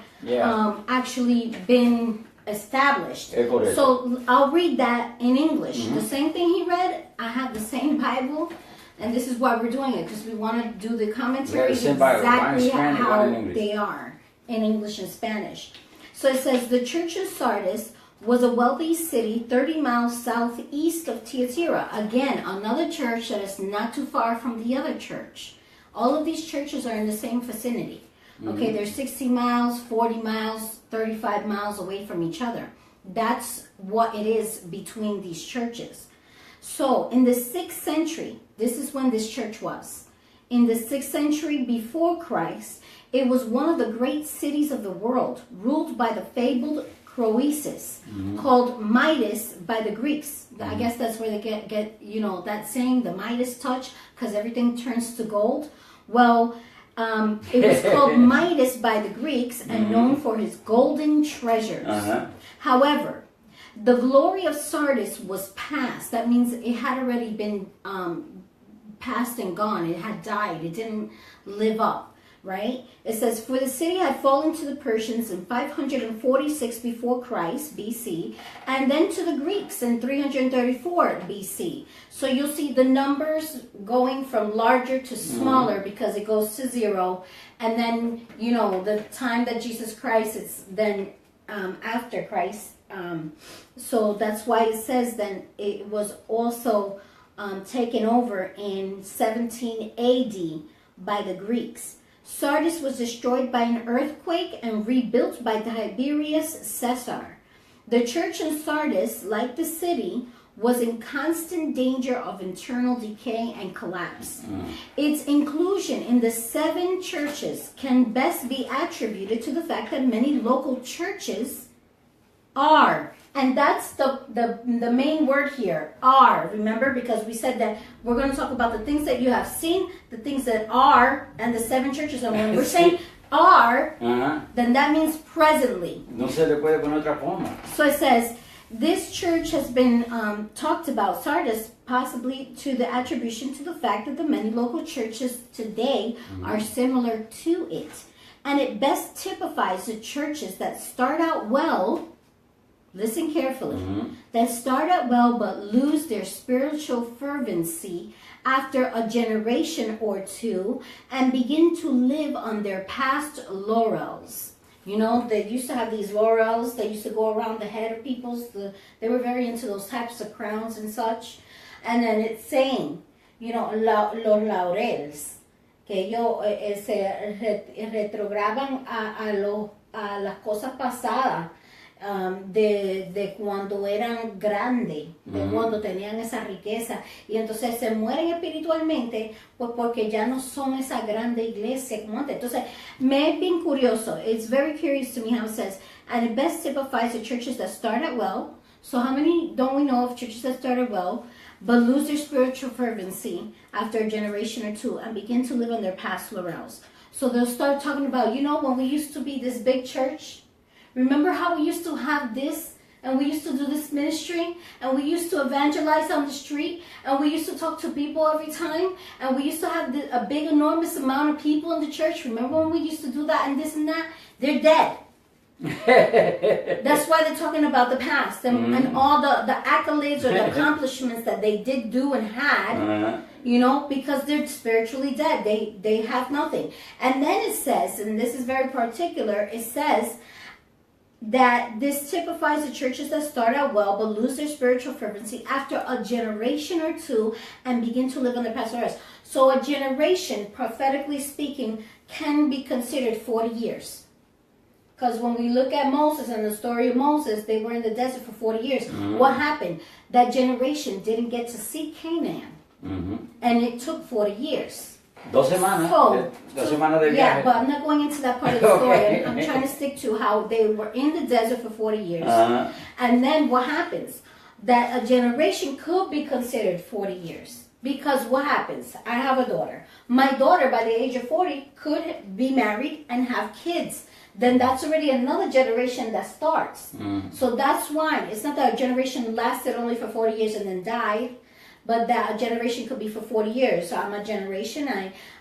actually been established. So I'll read that in English. The same thing he read, I have the same Bible, and this is why we're doing it, because we want to do the commentaries exactly how they are in English and Spanish. So it says, the church of Sardis was a wealthy city 30 miles southeast of Thyatira. Again, another church that is not too far from the other church. All of these churches are in the same vicinity. Okay, they're 60 miles, 40 miles, 35 miles away from each other. That's what it is between these churches. So in the 6th century, this is when this church was. In the 6th century before Christ, it was one of the great cities of the world, ruled by the fabled Croesus, called Midas by the Greeks. I guess that's where they get that saying, the Midas touch, because everything turns to gold. Well, it was called Midas by the Greeks and known for his golden treasures. However, the glory of Sardis was past. That means it had already been past and gone. It had died. It didn't live up. Right? It says, for the city had fallen to the Persians in 546 before Christ, BC, and then to the Greeks in 334 BC. So you'll see the numbers going from larger to smaller because it goes to 0. And then, the time that Jesus Christ is then after Christ. So that's why it says then it was also taken over in 17 AD by the Greeks. Sardis was destroyed by an earthquake and rebuilt by Tiberius Caesar. The church in Sardis, like the city, was in constant danger of internal decay and collapse. Its inclusion in the 7 churches can best be attributed to the fact that many local churches are. And that's the main word here, are. Remember, because we said that we're going to talk about the things that you have seen, the things that are, and the 7 churches. And when we're saying are, then that means presently. No se le puede poner otra forma. So it says, this church has been talked about, Sardis, possibly to the attribution to the fact that the many local churches today are similar to it. And it best typifies the churches that start out well listen carefully, that start out well but lose their spiritual fervency after a generation or two and begin to live on their past laurels. You know, they used to have these laurels. They used to go around the head of people's. They were very into those types of crowns and such. And then it's saying, you know, los laureles, que ellos se retrograban a las cosas pasadas de cuando eran grandes, de cuando tenían esa riqueza. Y entonces se mueren espiritualmente pues porque ya no son esa grande iglesia como antes. Entonces me es bien curioso. It's very curious to me how it says, and it best typifies the churches that started well. So how many don't we know of churches that started well but lose their spiritual fervency after a generation or two and begin to live on their past laurels? So they'll start talking about, you know, when we used to be this big church, remember how we used to have this and we used to do this ministry and we used to evangelize on the street and we used to talk to people every time and we used to have a big enormous amount of people in the church. Remember when we used to do that and this and that? They're dead. That's why they're talking about the past and all the accolades or the accomplishments that they did do and had, you know, because they're spiritually dead. They have nothing. And then it says, and this is very particular, it says that this typifies the churches that start out well but lose their spiritual fervency after a generation or two and begin to live on their past laurels. So a generation, prophetically speaking, can be considered 40 years. Because when we look at Moses and the story of Moses, they were in the desert for 40 years. What happened? That generation didn't get to see Canaan. And it took 40 years. 2 semanas. So, 2 semanas de viaje. Yeah, but I'm not going into that part of the story. I'm trying to stick to how they were in the desert for 40 years. And then what happens? That a generation could be considered 40 years. Because what happens? I have a daughter. My daughter, by the age of 40, could be married and have kids. Then that's already another generation that starts. So that's why it's not that a generation lasted only for 40 years and then died, but that a generation could be for 40 years. So I'm a generation,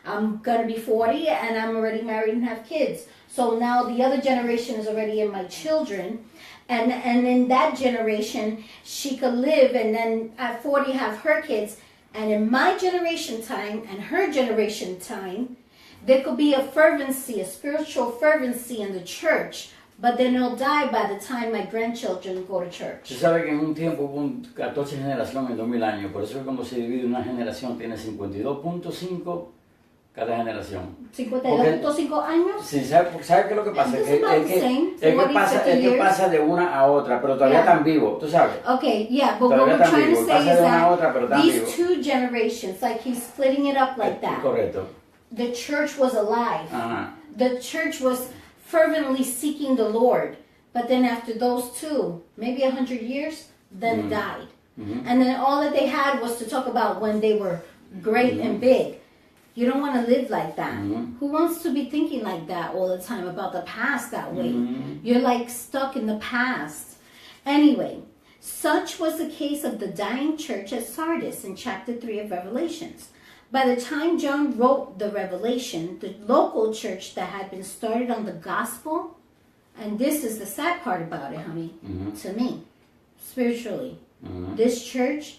I'm going to be 40 and I'm already married and have kids. So now the other generation is already in my children. And in that generation, she could live and then at 40 have her kids. And in my generation time and her generation time, there could be a fervency, a spiritual fervency in the church, but then they'll die by the time my grandchildren go to church. Tú sabes que en un tiempo hubo 14 generaciones en 2000 años, por eso que cuando se divide una generación tiene 52.5 cada generación. 52.5 años? Sí, ¿sabes qué es lo que pasa? It's about the same, Es que pasa de una a otra, pero todavía están vivos, tú sabes. Okay, yeah, but what we're trying to say is that these two generations, like he's splitting it up like that. Correcto. The church was alive. The church was fervently seeking the Lord. But then after those two, maybe 100 years, then died. And then all that they had was to talk about when they were great and big. You don't want to live like that. Who wants to be thinking like that all the time about the past that way? You're like stuck in the past. Anyway, such was the case of the dying church at Sardis in chapter 3 of Revelations. By the time John wrote the Revelation, the local church that had been started on the gospel, and this is the sad part about it, honey, to me, spiritually. This church,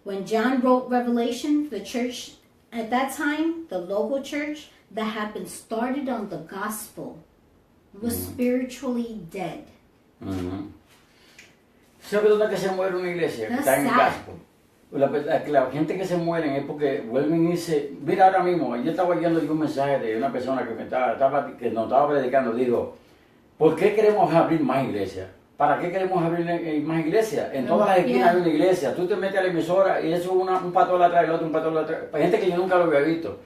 when John wrote Revelation, the church at that time, the local church that had been started on the gospel, was spiritually dead. ¿Sabes dónde que se muere una iglesia? Que está en el gospel. La gente que se mueren es porque vuelven y dicen, mira ahora mismo, yo estaba oyendo un mensaje de una persona que que nos estaba predicando, dijo, ¿por qué queremos abrir más iglesias? ¿Para qué queremos abrir más iglesias? En todas las esquinas hay una iglesia, tú te metes a la emisora y eso es un patón atrás del otro, un patón atrás, gente que yo nunca lo había visto.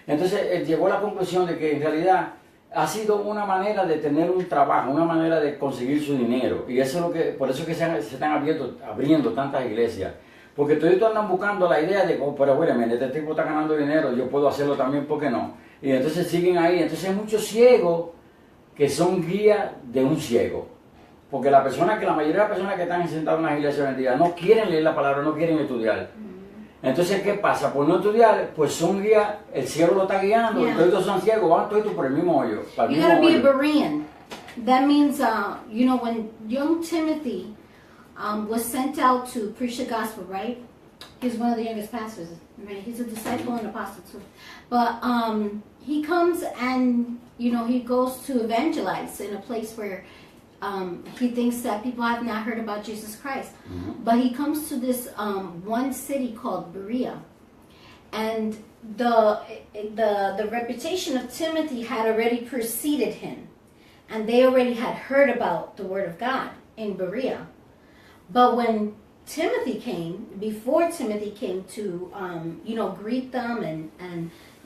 Entonces llegó a la conclusión de que en realidad ha sido una manera de tener un trabajo, una manera de conseguir su dinero, y eso es lo que, por eso es que se están abriendo tantas iglesias. Porque todos andan buscando la idea de, oh, pero bueno, este tipo está ganando dinero, yo puedo hacerlo también, ¿por qué no? Y entonces siguen ahí. Entonces hay muchos ciegos que son guías de un ciego. Porque la mayoría de las personas que están sentadas en las iglesias hoy en día no quieren leer la palabra, no quieren estudiar. Entonces, ¿qué pasa? Por no estudiar, pues son guías, el ciego lo está guiando, todos son ciegos, van todos por el mismo hoyo. You gotta be a Berean. That means, you know, when young Timothy was sent out to preach the gospel, right? He's one of the youngest pastors, right? He's a disciple and apostle too. But he comes and, he goes to evangelize in a place where he thinks that people have not heard about Jesus Christ. Mm-hmm. But he comes to this one city called Berea. And the reputation of Timothy had already preceded him. And they already had heard about the word of God in Berea. But when before Timothy came to, greet them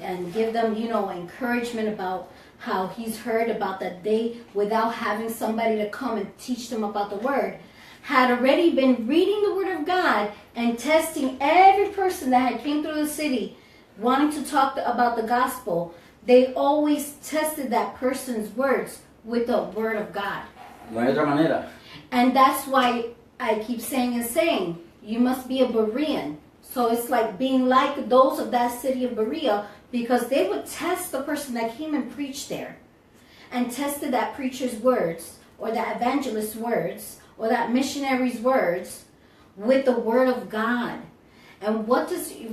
and give them, encouragement about how he's heard about that they, without having somebody to come and teach them about the word, had already been reading the word of God and testing every person that had came through the city wanting to talk about the gospel. They always tested that person's words with the word of God. No hay otra manera. And that's why I keep saying, you must be a Berean. So it's like being like those of that city of Berea, because they would test the person that came and preached there and tested that preacher's words or that evangelist's words or that missionary's words with the word of God. And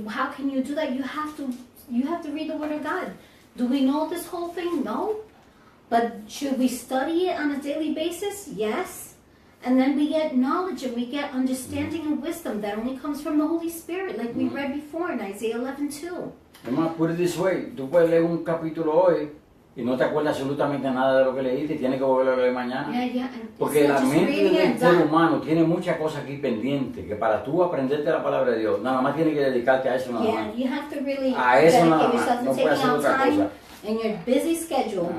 how can you do that? You have to read the word of God. Do we know this whole thing? No. But should we study it on a daily basis? Yes. And then we get knowledge and we get understanding and wisdom that only comes from the Holy Spirit, like we read before in Isaiah 11:2. Además, put it this way, tú puedes leer un capítulo hoy y no te acuerdas absolutamente nada de lo que leíste y tienes que volverlo a leer mañana. Yeah. Porque la mente del ser humano tiene muchas cosas aquí pendientes que para tú aprenderte la palabra de Dios, nada más tienes que dedicarte a eso nada más. Yeah, you have to really A eso nada dedicate más, yourself no to puedes taking hacer out otra time cosa. in your busy schedule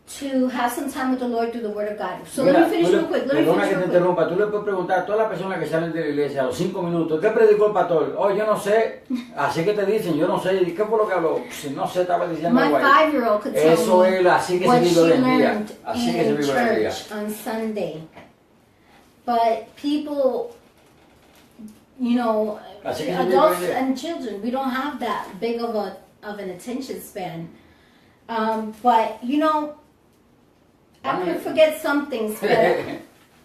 to have some time with the Lord through the Word of God. So Mira, let me finish real quick. Perdona que te interrumpa, tú le puedes preguntar a todas las personas que salen de la iglesia a los 5 minutos, ¿qué predicó el pastor? Oh, yo no sé, así que te dicen, yo no sé, ¿qué fue lo que habló? Si no sé, estaba diciendo My algo ahí. 5-year-old could tell Eso me es así que se what vive she hoy en día. learned Así que se in vive hoy en día. church on Sunday. But people, Así que se vive hoy adults en día. and children, we don't have that big of an attention span. But I could forget some things. But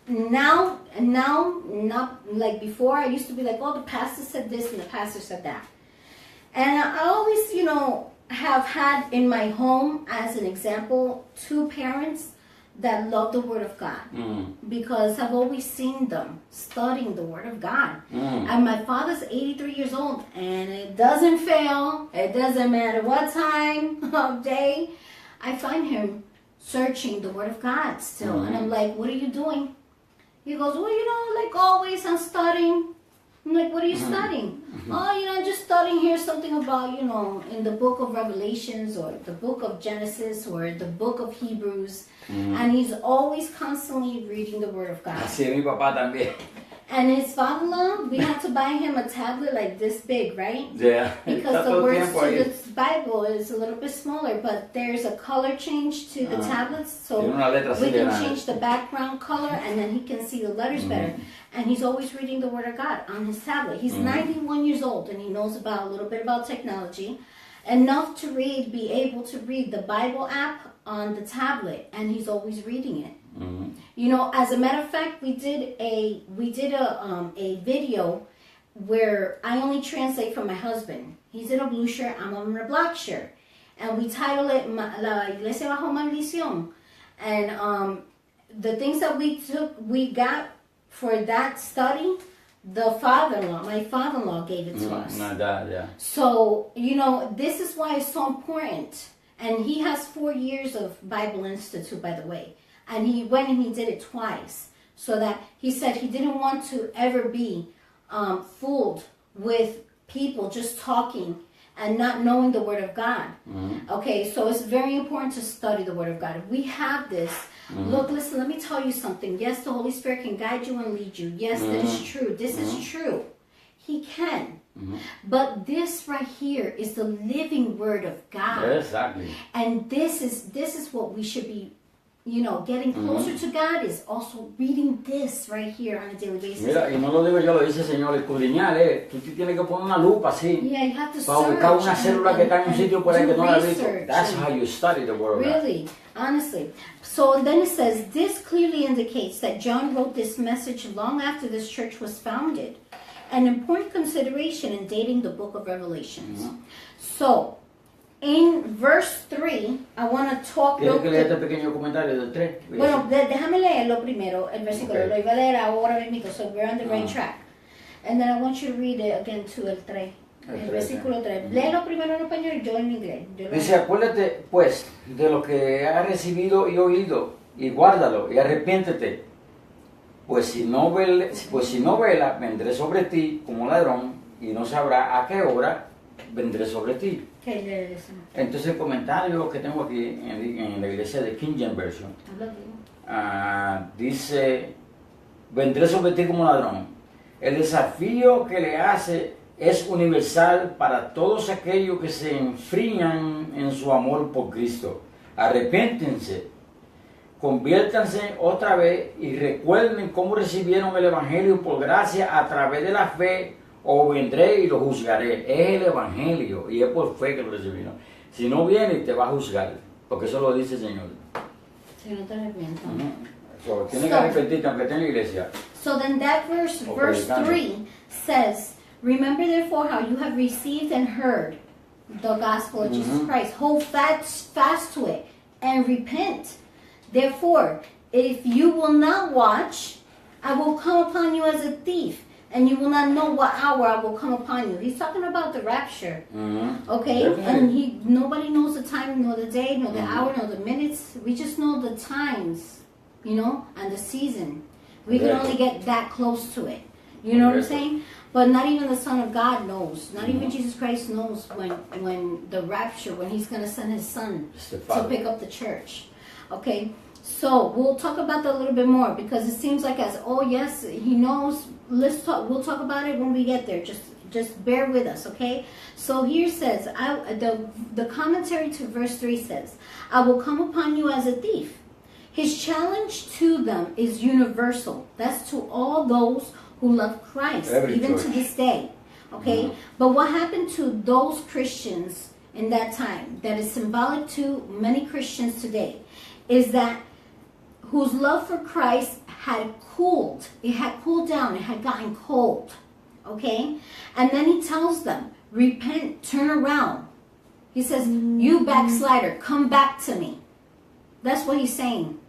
now, not like before. I used to be like, oh, the pastor said this and the pastor said that. And I always, have had in my home, as an example, 2 parents that love the Word of God. Because I've always seen them studying the Word of God. And my father's 83 years old, and it doesn't fail. It doesn't matter what time of day. I find him searching the Word of God still. And I'm like, what are you doing? He goes, well, like always, I'm studying. I'm like, what are you studying? Oh, I'm just studying here something about, in the book of Revelations or the book of Genesis or the book of Hebrews. And he's always constantly reading the Word of God. Así es mi papá también. And his father-in-law, we had to buy him a tablet like this big, right? Yeah. Because the words to the Bible is a little bit smaller, but there's a color change to the tablets, so we can change the background color, and then he can see the letters better. And he's always reading the Word of God on his tablet. He's 91 years old, and he knows a little bit about technology, enough to be able to read the Bible app on the tablet, and he's always reading it. As a matter of fact, we did a video where I only translate for my husband. He's in a blue shirt, I'm in a black shirt, and we title it La Iglesia Bajo Maldición. And the things that we got for that study, my father-in-law gave it to us. Yeah. So this is why it's so important. And he has 4 years of Bible Institute, by the way. And he went and he did it twice. So that he said he didn't want to ever be fooled with people just talking and not knowing the Word of God. Okay, so it's very important to study the Word of God. If we have this, look, listen, let me tell you something. Yes, the Holy Spirit can guide you and lead you. Yes, that is true. This is true. He can. But this right here is the living Word of God. Exactly. And this is what we should be getting closer to God is also reading this right here on a daily basis. Mira, y no lo digo yo, lo dice el Señor, escudriñar, tú tienes que poner una lupa así, Yeah, you have to para buscar una search célula que está en un sitio por ahí que no la has visto. research That's and- how you study the Word of God. Really, honestly. So then it says, this clearly indicates that John wrote this message long after this church was founded. An important consideration in dating the book of Revelations. So, in verse 3, I want to talk... ¿Quieres que lea este pequeño comentario del 3? Bueno, déjame leerlo primero, el versículo. Okay. Lo iba a leer ahora mismo, so we're on the right track. And then I want you to read it again to el 3. El El 3, versículo 3. Léelo primero en español y yo en inglés. Yo lo- Dice, acuérdate pues de lo que has recibido y oído, y guárdalo, y arrepiéntete. Pues si no vela, vendré sobre ti como ladrón, y no sabrá a qué hora vendré sobre ti. ¿Qué lee eso? Entonces el comentario que tengo aquí en la iglesia de King James Version, Habla bien. dice, vendré sobre ti como ladrón. El desafío que le hace es universal para todos aquellos que se enfrían en su amor por Cristo. Arrepiéntense, conviértanse otra vez y recuerden cómo recibieron el Evangelio por gracia a través de la fe, o vendré y lo juzgaré. Es el Evangelio y es por fe que lo recibieron. Si no viene, te va a juzgar, porque eso lo dice el Señor. Si no te arrepientas. So, tiene que arrepentirte aunque esté en la iglesia. So then that verse 3 says, remember therefore how you have received and heard the gospel of Jesus Christ. Hold fast to it and repent. Therefore, if you will not watch, I will come upon you as a thief, and you will not know what hour I will come upon you. He's talking about the rapture. Okay? Definitely. And nobody knows the time, nor the day, nor the hour, nor the minutes. We just know the times, and the season. We can only get that close to it. You know what I'm saying? But not even the Son of God knows. Not even Jesus Christ knows when the rapture, when He's going to send His Son It's the to Father. pick up the church. Okay? So we'll talk about that a little bit more, because it seems like yes, He knows. We'll talk about it when we get there. Just bear with us, okay? So here says, the commentary to verse 3 says, I will come upon you as a thief. His challenge to them is universal. That's to all those who love Christ, Every even to church. this day. Okay? But what happened to those Christians in that time, that is symbolic to many Christians today, is that whose love for Christ had cooled. It had cooled down. It had gotten cold. Okay? And then He tells them, repent, turn around. He says, you backslider, come back to me. That's what He's saying.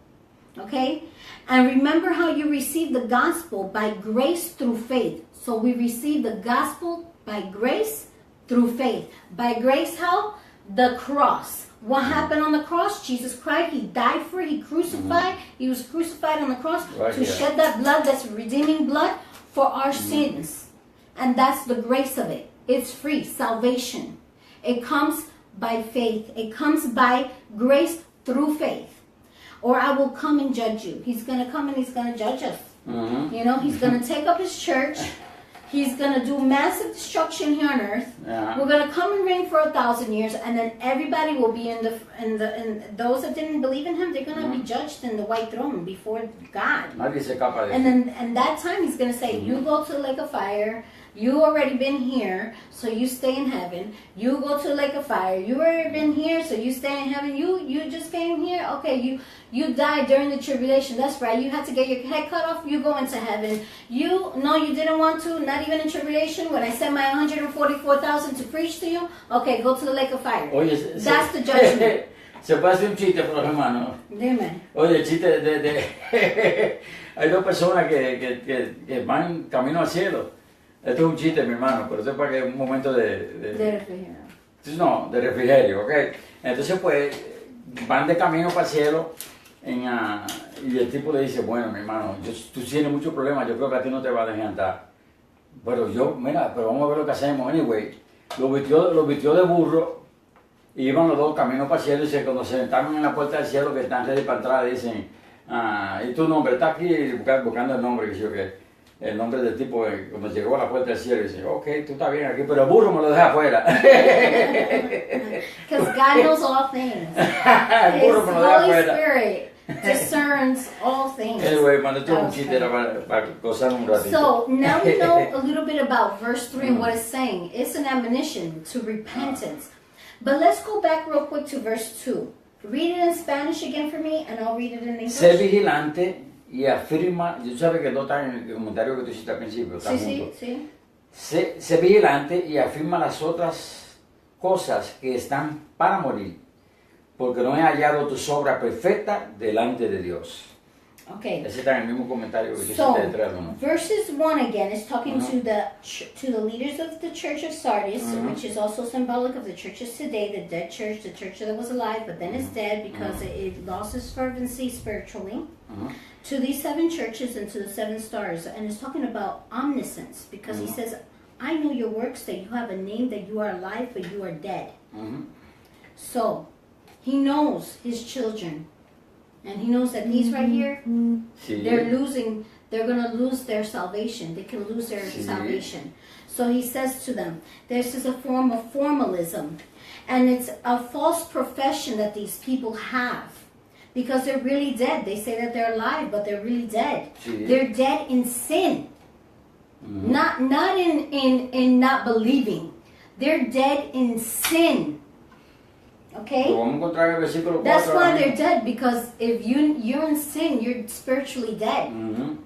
Okay? And remember how you received the gospel by grace through faith. So we receive the gospel by grace through faith. By grace, how? The cross. What happened on the cross? Jesus Christ, He died for it. He crucified. He was crucified on the cross Right to here. shed that blood, that's redeeming blood, for our sins. And that's the grace of it. It's free, salvation. It comes by faith. It comes by grace through faith. Or I will come and judge you. He's going to come and He's going to judge us. He's going to take up His church. He's going to do massive destruction here on earth. Yeah. We're going to come and reign for 1,000 years, and then everybody will be in those that didn't believe in Him, they're going to be judged in the white throne before God. Nadie se escapa de And eso. then and that time He's going to say, you go to the lake of fire. You already been here, so you stay in heaven. You go to the lake of fire. You already been here, so you stay in heaven. You just came here. Okay, you died during the tribulation. That's right. You had to get your head cut off. You go into heaven. You didn't want to. Not even in tribulation. When I sent my 144,000 to preach to you. Okay, go to the lake of fire. Oye, That's the judgment. Se puede hacer un chiste por los hermanos. Dime. Oye, el chiste de hay dos personas que van camino al cielo. Esto es un chiste, mi hermano, pero sepa que es un momento De refrigerio. No, de refrigerio, ¿ok? Entonces, pues, van de camino para el cielo y el tipo le dice, bueno, mi hermano, tú tienes muchos problemas, yo creo que a ti no te va a dejar entrar. Pero pero vamos a ver lo que hacemos. Anyway, lo vistió de burro y iban los dos camino para el cielo y cuando se sentaron en la puerta del cielo que están ready para entrar, dicen, y tu nombre, está aquí buscando el nombre, que yo qué. el nombre del tipo, como llegó a la puerta del cielo, y dice, ok, tú estás bien aquí, pero el burro me lo deja afuera. Because God knows all things. El His burro me lo deja Holy afuera. Spirit discerns all things. Anyway, mano, esto es un Okay. chiste, era para gozar un ratito. So now we know a little bit about verse 3 and what it's saying. It's an admonition to repentance. But let's go back real quick to verse 2. Read it in Spanish again for me, and I'll read it in Sé English. vigilante y afirma, yo sabes que no está en el comentario que tú hiciste al principio, está Sí, sí, junto. sí. Sé vigilante y afirma las otras cosas que están para morir, porque no he hallado tu obra perfecta delante de Dios. Okay. Ese está en el mismo comentario que tú hiciste So, de 3 al 1. verses 1 again is talking Uh-huh. to the leaders of the church of Sardis, Uh-huh. which is also symbolic of the churches today, the dead church, the church that was alive but then is dead because it lost its fervency spiritually. Uh-huh. To these 7 churches and to the 7 stars, and it's talking about omniscience because he Uh-huh. says, I know your works, that you have a name, that you are alive but you are dead. Ujú. So he knows his children, and he knows that these right here, Sí. they're going to lose their salvation. They can lose their Sí. salvation. So he says to them, this is a form of formalism, and it's a false profession that these people have because they're really dead. They say that they're alive, but they're really dead. Sí. They're dead in sin, Ujú. not in not believing. They're dead in sin. Okay? Lo vamos a encontrar en el versículo 4. That's why ahora they're mismo. dead, because if you're in sin, you're spiritually dead. Ujú.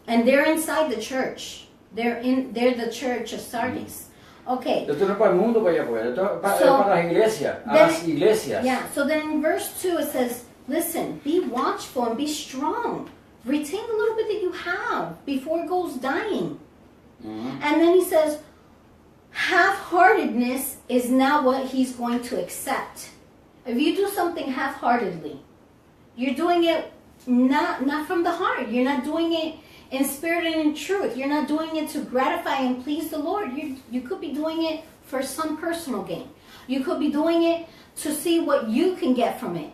And they're inside the church. They're the church of Sardis. Okay. Esto no es para el mundo, para allá afuera. Esto es para, So, es para las iglesias. A then- las iglesias. Yeah, so then in verse 2 it says, listen, be watchful and be strong. Retain the little bit that you have before it goes dying. Ujú. And then he says, half-heartedness is not what he's going to accept. If you do something half-heartedly, you're doing it not from the heart. You're not doing it in spirit and in truth. You're not doing it to gratify and please the Lord. You could be doing it for some personal gain. You could be doing it to see what you can get from it.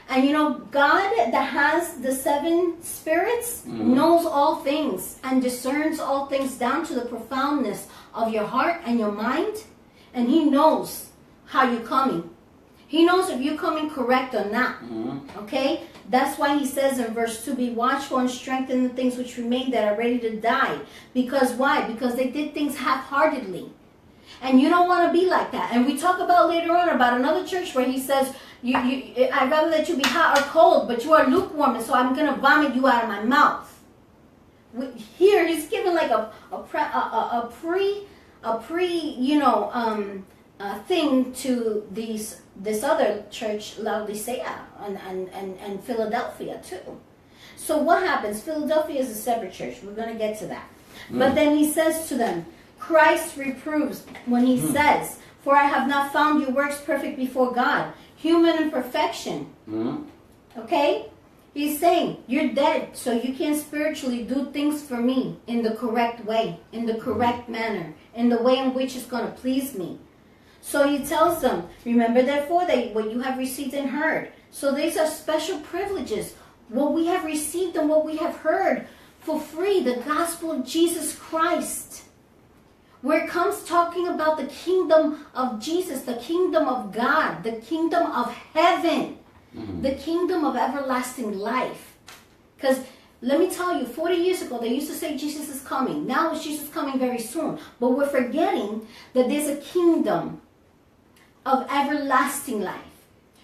And you know, God that has the 7 spirits knows all things and discerns all things down to the profoundness of your heart and your mind. And He knows how you're coming. He knows if you're coming correct or not. Ujú. Okay? That's why he says in verse 2, be watchful and strengthen the things which remain that are ready to die. Because why? Because they did things half-heartedly. And you don't want to be like that. And we talk about later on about another church where he says, I'd rather that you be hot or cold, but you are lukewarm, and so I'm going to vomit you out of my mouth. Here, he's giving like a thing to this other church, Laodicea, and Philadelphia too. So what happens? Philadelphia is a separate church. We're going to get to that. But then he says to them, Christ reproves when he says, for I have not found your works perfect before God, human imperfection. Ujú. Okay? He's saying, you're dead, so you can't spiritually do things for me in the correct way, in the correct manner, in the way in which it's going to please me. So he tells them, remember therefore that what you have received and heard. So these are special privileges. What we have received and what we have heard for free, the gospel of Jesus Christ. Where it comes talking about the kingdom of Jesus, the kingdom of God, the kingdom of heaven, the kingdom of everlasting life. Because let me tell you, 40 years ago, they used to say Jesus is coming. Now is Jesus coming very soon. But we're forgetting that there's a kingdom of everlasting life.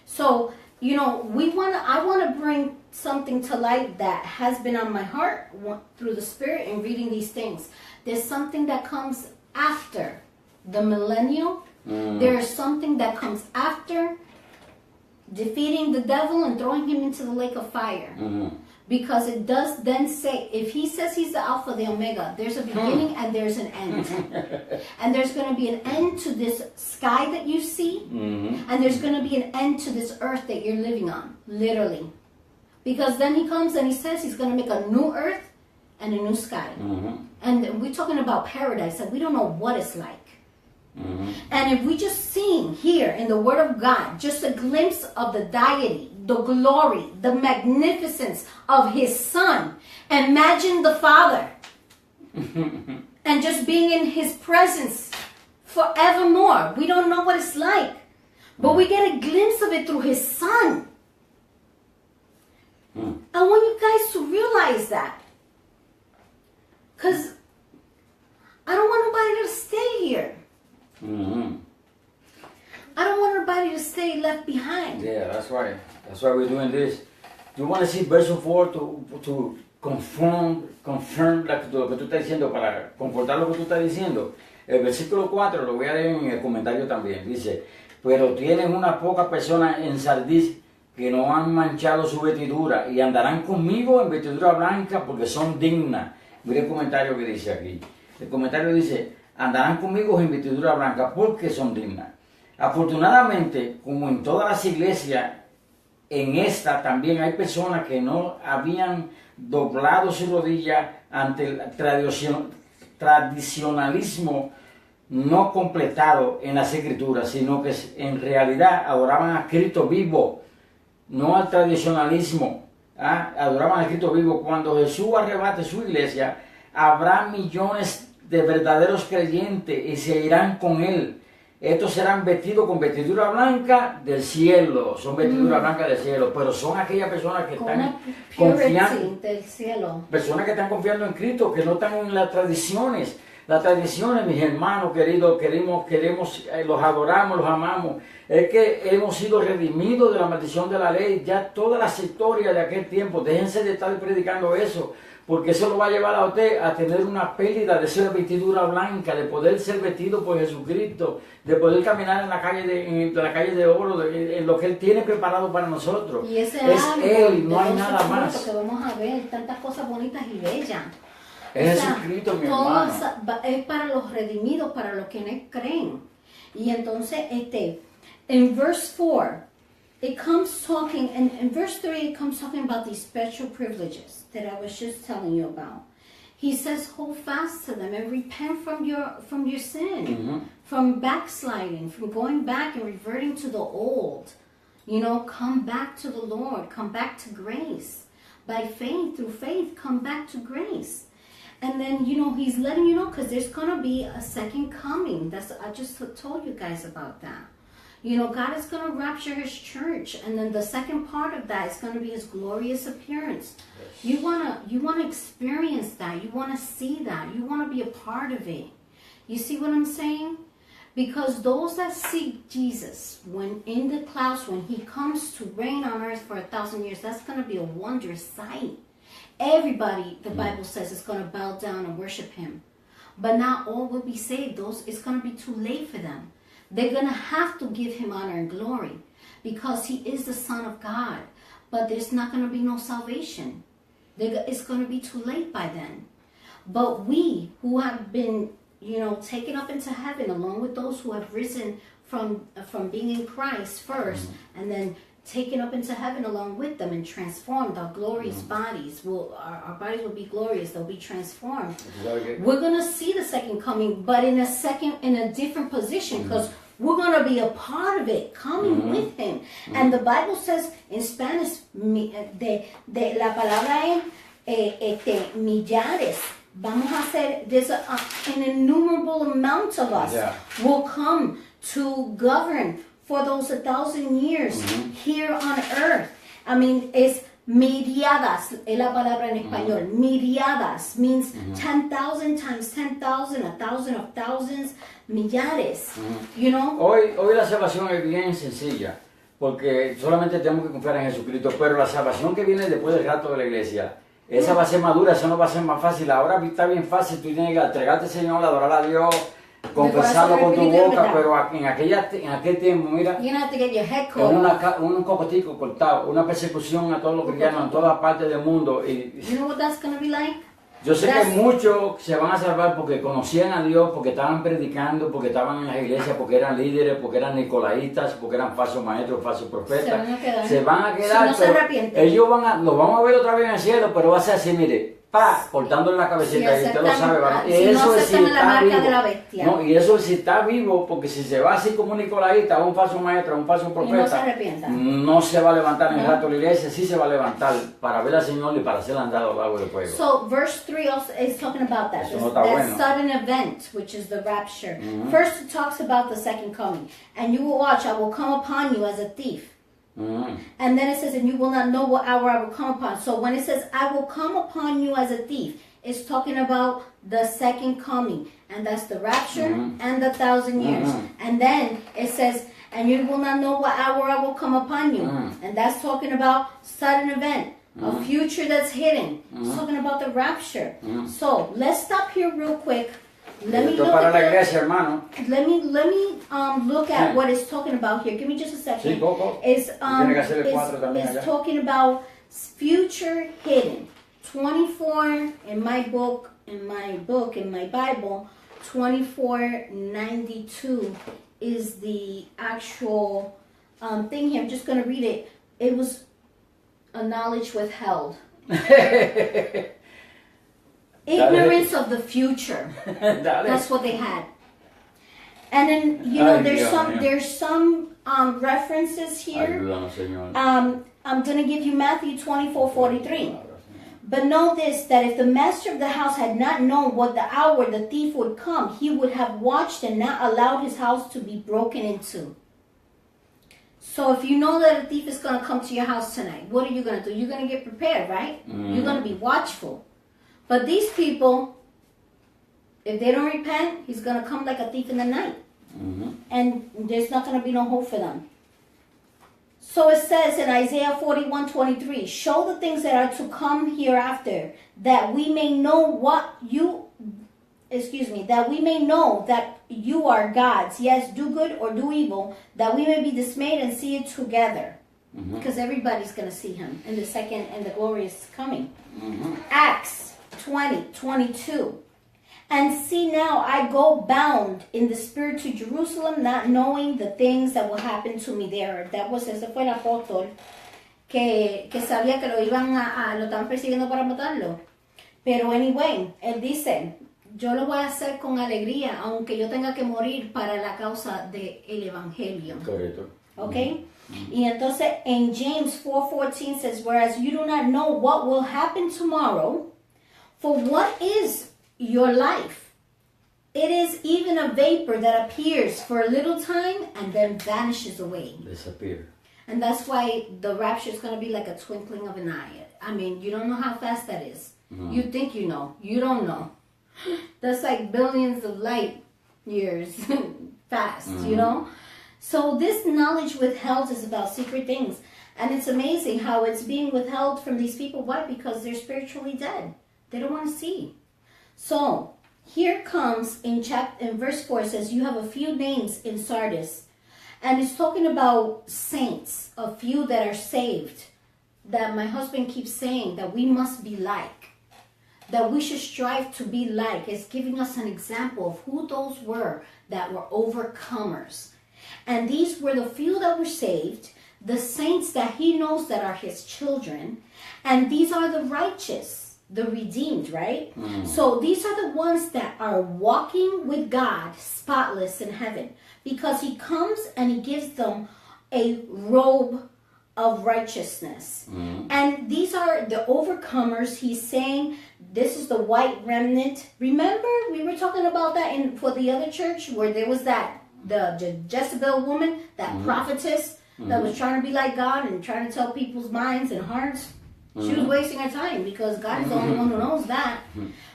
So, you know, I want to bring something to light that has been on my heart through the Spirit in reading these things. There's something that comes after the millennial. There is something that comes after defeating the devil and throwing him into the lake of fire. Ujú. Because it does then say, if he says he's the Alpha, the Omega, there's a beginning and there's an end. And there's going to be an end to this sky that you see. Ujú. And there's going to be an end to this earth that you're living on. Literally. Because then he comes and he says he's going to make a new earth and a new sky. Ujú. And we're talking about paradise that we don't know what it's like. Ujú. And if we just seen here in the Word of God, just a glimpse of the deity, the glory, the magnificence of His Son, imagine the Father. and just being in his presence forevermore. We don't know what it's like, but we get a glimpse of it through his son. I want you guys to realize that, because I don't want nobody to stay here. I don't want everybody to stay left behind. Yeah, that's right. That's why we're doing this. You want to see verse 4 to confirm lo que tú estás diciendo, para confortar lo que tú estás diciendo. El versículo 4 lo voy a leer en el comentario también. Dice, pero tienen unas pocas personas en Sardis que no han manchado su vestidura y andarán conmigo en vestidura blanca porque son dignas. Mira el comentario que dice aquí. El comentario dice, andarán conmigo en vestidura blanca porque son dignas. Afortunadamente, como en todas las iglesias, en esta también hay personas que no habían doblado su rodilla ante el tradicionalismo no completado en las escrituras, sino que en realidad adoraban a Cristo vivo, no al tradicionalismo. Adoraban a Cristo vivo. Cuando Jesús arrebate su iglesia, habrá millones de verdaderos creyentes y se irán con él. Estos serán vestidos con vestidura blanca del cielo, son vestiduras blancas del cielo, pero son aquellas personas que están confiando, del cielo. Personas que están confiando en Cristo, que no están en las tradiciones. Las tradiciones, mis hermanos queridos, los adoramos, los amamos. Es que hemos sido redimidos de la maldición de la ley. Ya todas las historias de aquel tiempo, déjense de estar predicando eso, porque eso lo va a llevar a usted a tener una pérdida de ser vestidura blanca, de poder ser vestido por Jesucristo, de poder caminar en la calle de oro, en lo que Él tiene preparado para nosotros. Y ese es Él, no hay de nada más. Que vamos a ver tantas cosas bonitas y bellas. Es Jesucristo, mi hermano. Es para los redimidos, para los que no creen. Y entonces, en verse 4, it comes talking, and in verse 3, it comes talking about these special privileges that I was just telling you about. He says, hold fast to them and repent from your sin, from backsliding, from going back and reverting to the old. You know, come back to the Lord, come back to grace. By faith, through faith, come back to grace. And then, you know, he's letting you know, because there's going to be a second coming. I just told you guys about that. You know, God is going to rapture his church, and then the second part of that is going to be his glorious appearance. Yes. You want to experience that. You want to see that. You want to be a part of it. You see what I'm saying? Because those that seek Jesus, when in the clouds, when he comes to reign on earth for 1,000 years, that's going to be a wondrous sight. Everybody, the Bible says, is going to bow down and worship him. But not all will be saved. It's going to be too late for them. They're going to have to give him honor and glory because he is the Son of God. But there's not going to be no salvation. It's going to be too late by then. But we who have been, you know, taken up into heaven along with those who have risen from being in Christ first and then taken up into heaven along with them and transformed, our glorious bodies our bodies will be glorious, they'll be transformed. We're going to see the second coming, but in a different position, because we're going to be a part of it, coming with him. And the Bible says in Spanish, la palabra es millares. Vamos a hacer, there's an innumerable amount of us will come to govern for those 1,000 years here on earth. I mean, it's miriadas, es la palabra en español. Miriadas means 10,000 times 10,000, 1,000 of thousands, millares. You know? Hoy la salvación es bien sencilla, porque solamente tenemos que confiar en Jesucristo, pero la salvación que viene después del rato de la iglesia, esa va a ser madura, esa no va a ser más fácil. Ahora está bien fácil, tú tienes que entregarte al Señor, adorar a Dios, confesarlo con tu boca, pero en aquel tiempo, mira, un cocotico cortado, una persecución a todos los cristianos en todas partes del mundo. You know what that's gonna be like? Yo sé que muchos se van a salvar porque conocían a Dios, porque estaban predicando, porque estaban en las iglesias, porque eran líderes, porque eran nicolaítas, porque eran falsos maestros, falsos profetas. Se van a quedar, no se arrepienten. Ellos los vamos a ver otra vez en el cielo, pero va a ser así, mire. pa, cortándole la cabecita, Si y usted lo sabe, aceptan- varón. si no Eso es aceptan la está marca vivo. de la bestia. No, y eso si está vivo, porque si se va así como un Nicolaíta, un falso maestro, un falso profeta, se arrepienta. no se va a levantar en el No. rato de la iglesia, sí se va a levantar para ver al Señor y para ser andado al lago del fuego. So verse 3 also is talking about that. Eso no está that bueno. sudden event, which is the rapture. First it talks about the second coming. And you will watch, I will come upon you as a thief. And then it says, and you will not know what hour I will come upon. So when it says, I will come upon you as a thief, it's talking about the second coming. And that's the rapture and the 1,000 years. And then it says, and you will not know what hour I will come upon you. And that's talking about sudden event, a future that's hidden. It's talking about the rapture. So let's stop here real quick. Let me Esto es look para at la the- iglesia, hermano. Let me look at what it's talking about here. Give me just a second. Sí, Coco. It's Tiene que hacer el cuatro también it's allá. talking about future hidden. 24 in my book, in my Bible, 2492 is the actual thing here. I'm just going to read it. It was a knowledge withheld. Ignorance of the future. Dale. That's what they had. And then Ay, there's Dios some mío. there's some references here. Ayúdanos, Señor. I'm gonna give you Matthew 24:43. But know this, that if the master of the house had not known what the hour the thief would come, he would have watched and not allowed his house to be broken into. So if you know that a thief is gonna come to your house tonight, what are you gonna do? You're gonna get prepared, right? You're gonna be watchful. But these people, if they don't repent, he's going to come like a thief in the night. And there's not going to be no hope for them. So it says in Isaiah 41:23, show the things that are to come hereafter, that we may know that we may know that you are gods. Yes, do good or do evil, that we may be dismayed and see it together. Because everybody's going to see him in the second and the glorious coming. Acts 20:22. And see now, I go bound in the spirit to Jerusalem, not knowing the things that will happen to me there. Ese fue el apóstol que sabía que lo estaban persiguiendo para matarlo. Pero anyway, él dice, yo lo voy a hacer con alegría, aunque yo tenga que morir para la causa del evangelio. Correcto. Okay? Y entonces en James 4:14 says, whereas you do not know what will happen tomorrow, for what is your life? It is even a vapor that appears for a little time and then vanishes away. Disappear. And that's why the rapture is going to be like a twinkling of an eye. I mean, you don't know how fast that is. You think you know. You don't know. That's like billions of light years fast, you know? So this knowledge withheld is about secret things. And it's amazing how it's being withheld from these people. Why? Because they're spiritually dead. They don't want to see. So here comes in verse 4, it says, you have a few names in Sardis. And it's talking about saints, a few that are saved. That my husband keeps saying that we must be like. That we should strive to be like. It's giving us an example of who those were that were overcomers. And these were the few that were saved, the saints that he knows that are his children, and these are the righteous, the redeemed, right? So these are the ones that are walking with God, spotless in heaven, because he comes and he gives them a robe of righteousness. And these are the overcomers. He's saying this is the white remnant. Remember, we were talking about that for the other church where there was the Jezebel woman, that prophetess that was trying to be like God and trying to tell people's minds and hearts. She was wasting her time because God is the only one who knows that.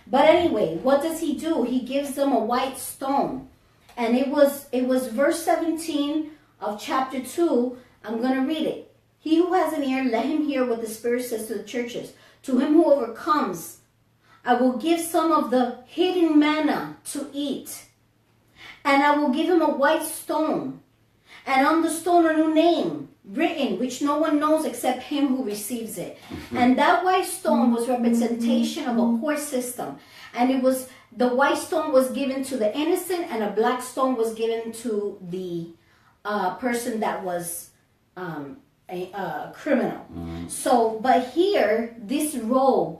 But anyway, what does he do? He gives them a white stone. And it was verse 17 of chapter 2. I'm going to read it. He who has an ear, let him hear what the Spirit says to the churches. To him who overcomes, I will give some of the hidden manna to eat. And I will give him a white stone, and on the stone a new name written, which no one knows except him who receives it. And that white stone was representation of a court system. And the white stone was given to the innocent, and a black stone was given to the person that was a criminal. So, but here, this robe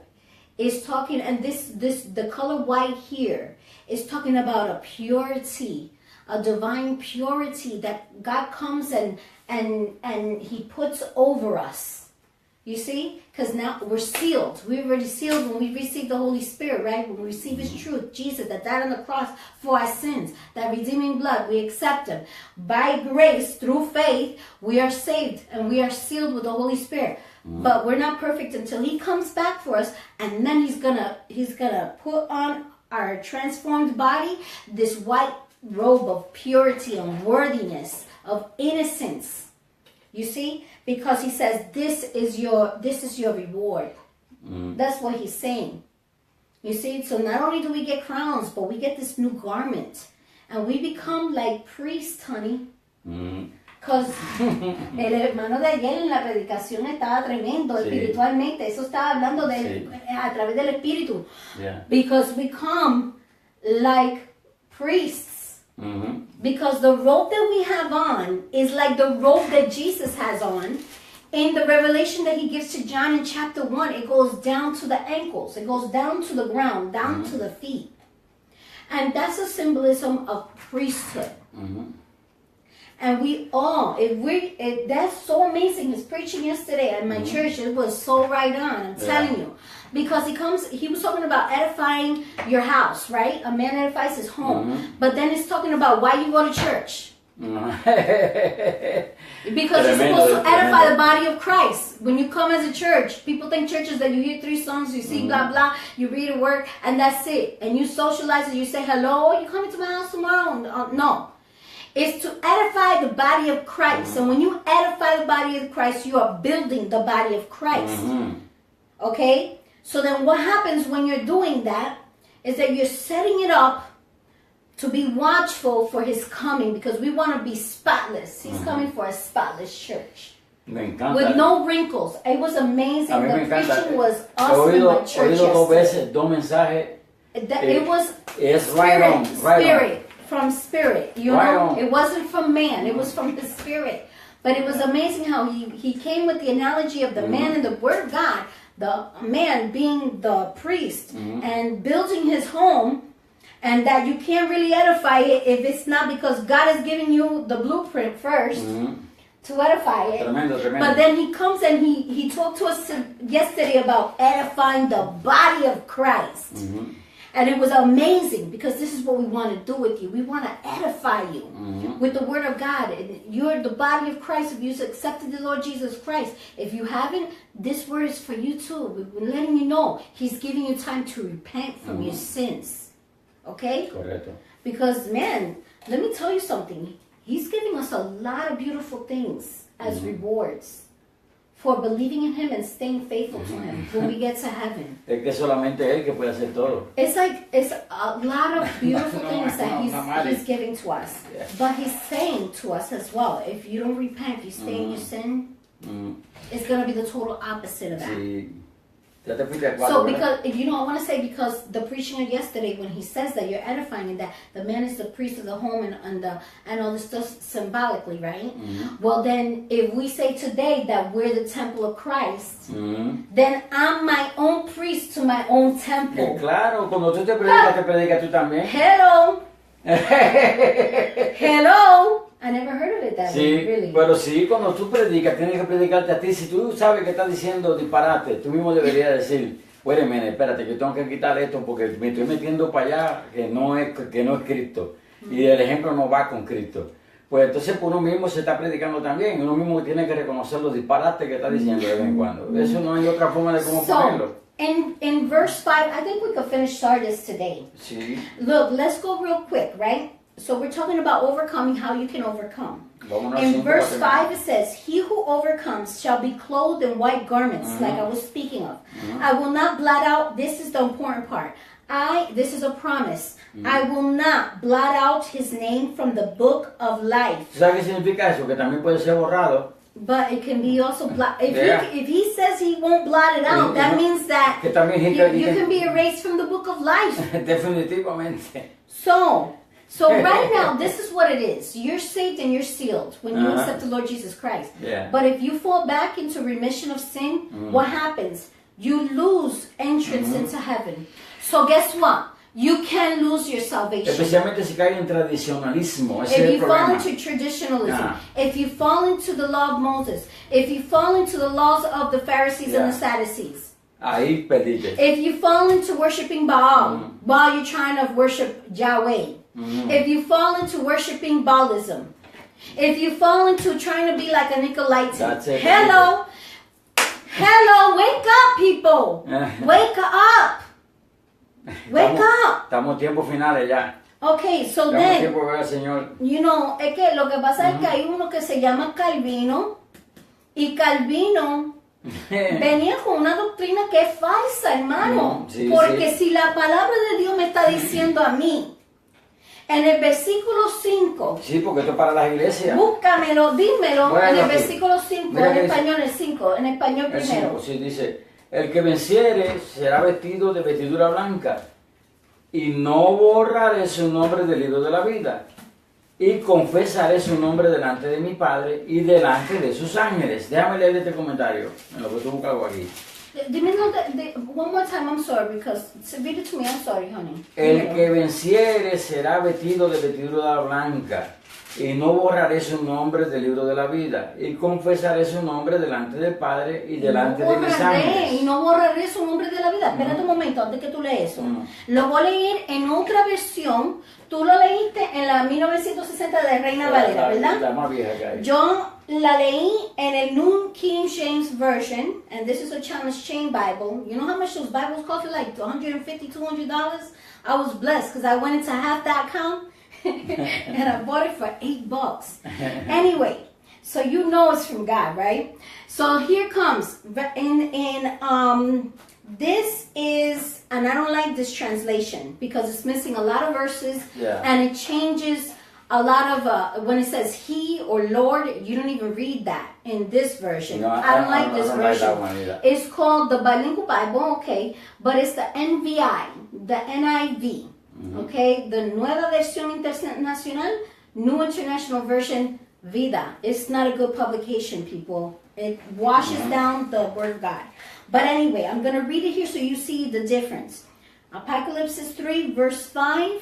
is talking, and the color white here is talking about a purity, a divine purity that God comes and he puts over us. You see? Because now we're sealed. We're already sealed when we receive the Holy Spirit, right? When we receive His truth, Jesus that died on the cross for our sins, that redeeming blood, we accept Him. By grace, through faith, we are saved and we are sealed with the Holy Spirit. But we're not perfect until He comes back for us, and then He's gonna put on our transformed body this white robe of purity and worthiness, of innocence. You see? Because He says this is your reward. That's what He's saying. You see? So not only do we get crowns, but we get this new garment. And we become like priests, honey. Because el hermano de ayer en la predicación estaba tremendo, espiritualmente. Eso estaba hablando a través del Espíritu. Yeah. Because we come like priests. Because the robe that we have on is like the robe that Jesus has on. In the revelation that He gives to John in chapter 1, it goes down to the ankles. It goes down to the ground, down to the feet. And that's a symbolism of priesthood. And we all, that's so amazing. His preaching yesterday at my church, it was so right on, I'm telling you. Because he was talking about edifying your house, right? A man edifies his home. But then it's talking about why you go to church. Because you're supposed to edify the body of Christ. When you come as a church, people think church is that you hear 3 songs, you see blah blah, you read a word, and that's it. And you socialize and you say hello, you coming to my house tomorrow? No. It's to edify the body of Christ. And when you edify the body of Christ, you are building the body of Christ. Okay? So then what happens when you're doing that is that you're setting it up to be watchful for His coming, because we want to be spotless. He's coming for a spotless church. Me encanta. With no wrinkles. It was amazing. A mí The me encanta. preaching was awesome in my church He oído 2 yesterday. veces 2 mensajes. It was It's right on, right spirit, from spirit. You Right know, on. it wasn't from man. It was from the Spirit. But it was amazing how he came with the analogy of the man and the Word of God, the man being the priest and building his home, and that you can't really edify it if it's not because God has given you the blueprint first to edify it. Tremendo. But then He comes and he talked to us yesterday about edifying the body of Christ. And it was amazing, because this is what we want to do with you. We want to edify you with the Word of God. And you're the body of Christ if you've accepted the Lord Jesus Christ. If you haven't, this word is for you too. We're letting you know He's giving you time to repent from your sins. Okay? Correcto. Because, man, let me tell you something. He's giving us a lot of beautiful things as rewards for believing in Him and staying faithful to Him when we get to heaven. Es que solamente Él que puede hacer todo. It's a lot of beautiful things that He's giving to us. Yeah. But He's saying to us as well, if you don't repent, if you stay in your sin, it's going to be the total opposite of that. Sí. Ya te fuiste a 4, So, ¿verdad? because, I want to say, because the preaching of yesterday, when he says that, you're edifying and that the man is the priest of the home and all this stuff symbolically, right? Well, then, if we say today that we're the temple of Christ, then I'm my own priest to my own temple. Claro, cuando tú te predicas tú también. Hello! Hello! I never heard of it that way, Sí, really. pero sí, cuando tú predicas, tienes que predicarte a ti. Si tú sabes que estás diciendo disparate, tú mismo deberías decir, wait a minute, espérate, que tengo que quitar esto porque me estoy metiendo para allá que no es Cristo. Y el ejemplo no va con Cristo. Pues entonces uno mismo se está predicando también. Uno mismo tiene que reconocer los disparates que está diciendo de vez en cuando. Eso no hay otra forma de cómo ponerlo. In verse 5, I think we could finish Sardis today. Sí. Look, let's go real quick, right? So we're talking about overcoming, how you can overcome. Vámonos In cinco verse para 5 it says, He who overcomes shall be clothed in white garments, like I was speaking of. I will not blot out, this is the important part. This is a promise. I will not blot out his name from the book of life. ¿Sabes qué significa eso? Que también puede ser borrado. But it can be also blotted. Yeah. If he says he won't blot it out, that means that Que también you can be erased from the book of life. Definitivamente. So right now, this is what it is. You're saved and you're sealed when you accept the Lord Jesus Christ. Yeah. But if you fall back into remission of sin, what happens? you lose entrance into heaven. So guess what? You can lose your salvation. Especialmente si cae en tradicionalismo, ese es If el you fall problema. into traditionalism, Yeah. if you fall into the law of Moses, if you fall into the laws of the Pharisees and the Yeah. Sadducees, Ahí perdiste. if you fall into worshiping Baal while you're trying to worship Yahweh, if you fall into worshiping Baalism, if you fall into trying to be like a Nicolaitan, That's it. hello, wake up, people, wake up, wake up. Estamos en tiempos finales ya. Okay, so Estamos en then, tiempo de ver al Señor. you know, es que lo que pasa es que hay uno que se llama Calvino, y Calvino venía con una doctrina que es falsa, hermano. Sí, Porque sí. si la palabra de Dios me está diciendo a mí, en el versículo 5, Sí, porque esto es para las iglesias. búscamelo, dímelo, Bueno, en el aquí. versículo 5, Mira en que dice. español el 5, en español El primero. 5, sí, dice, el que venciere será vestido de vestidura blanca, y no borraré su nombre del libro de la vida, y confesaré su nombre delante de mi Padre y delante de sus ángeles. Déjame leer este comentario, en lo que tú buscas algo aquí. Dímelo one more time, I'm sorry, because read it to me, I'm sorry, honey. El Dímelo. que venciere será vestido de vestidura blanca, y no borraré su nombre del libro de la vida, y confesaré su nombre delante del Padre y delante de mis ángeles. Y no borraré su nombre de la vida. Espérate un momento antes que tú lees eso. Lo voy a leer en otra versión. Tú lo leíste en la 1960 de Reina Valera, ¿verdad? La más vieja que hay. Yo la leí en el New King James Version, and this is a Thomas Chain Bible. You know how much those Bibles cost? Like $150, $200. I was blessed because I went into half.com and I bought it for $8. Anyway, so you know it's from God, right? So here comes this is, and I don't like this translation because it's missing a lot of verses, Yeah. and it changes a lot of when it says he or Lord, you don't even read that in this version. No, I don't like this I don't like version. that one either. It's called the Bilingual Bible, okay, but it's the NVI, the NIV, okay, the Nueva Versión Internacional, New International Version, Vida. It's not a good publication, people. It washes down the Word of God. But anyway, I'm going to read it here so you see the difference. Apocalypse 3, verse 5.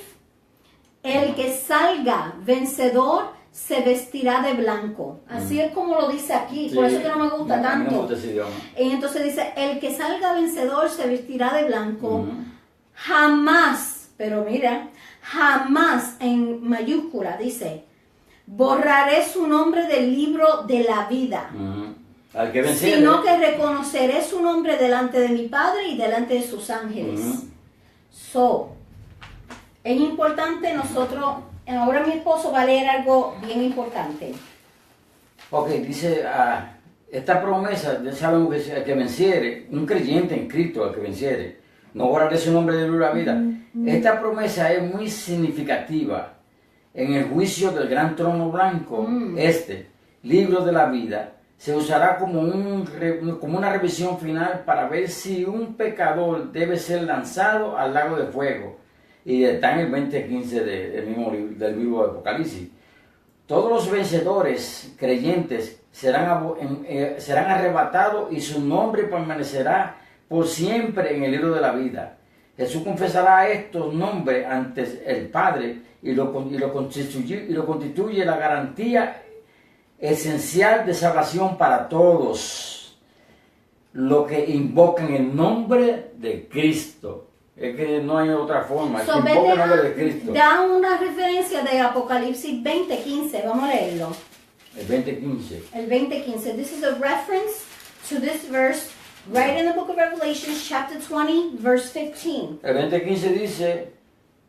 El que salga vencedor se vestirá de blanco. Así es como lo dice aquí, por eso que no me gusta a mí no me tanto. gusta ese idioma. Y entonces dice, el que salga vencedor se vestirá de blanco. Jamás, pero mira, jamás en mayúscula dice, borraré su nombre del libro de la vida, Al que venciere. sino que reconoceré su nombre delante de mi Padre y delante de sus ángeles. So, es importante nosotros, ahora mi esposo va a leer algo bien importante. Ok, dice, esta promesa, ya sabemos que el que venciere, un creyente en Cristo, al que venciere, no borraré su nombre del libro de la vida. Esta promesa es muy significativa en el juicio del gran trono blanco. Este libro de la vida se usará como una revisión final para ver si un pecador debe ser lanzado al lago de fuego. Y está en el 20:15 del mismo libro, del libro de Apocalipsis. Todos los vencedores creyentes serán arrebatados y su nombre permanecerá por siempre en el libro de la vida. Jesús confesará estos nombres ante el Padre y lo constituye la garantía esencial de salvación para todos los que invocan el nombre de Cristo. Es que no hay otra forma, es que So, invoca el nombre de Cristo. da una referencia de Apocalipsis 20:15, vamos a leerlo. El 20:15. El 20:15. This is a reference to this verse right in the book of Revelation, chapter 20, verse 15. El 20:15 dice,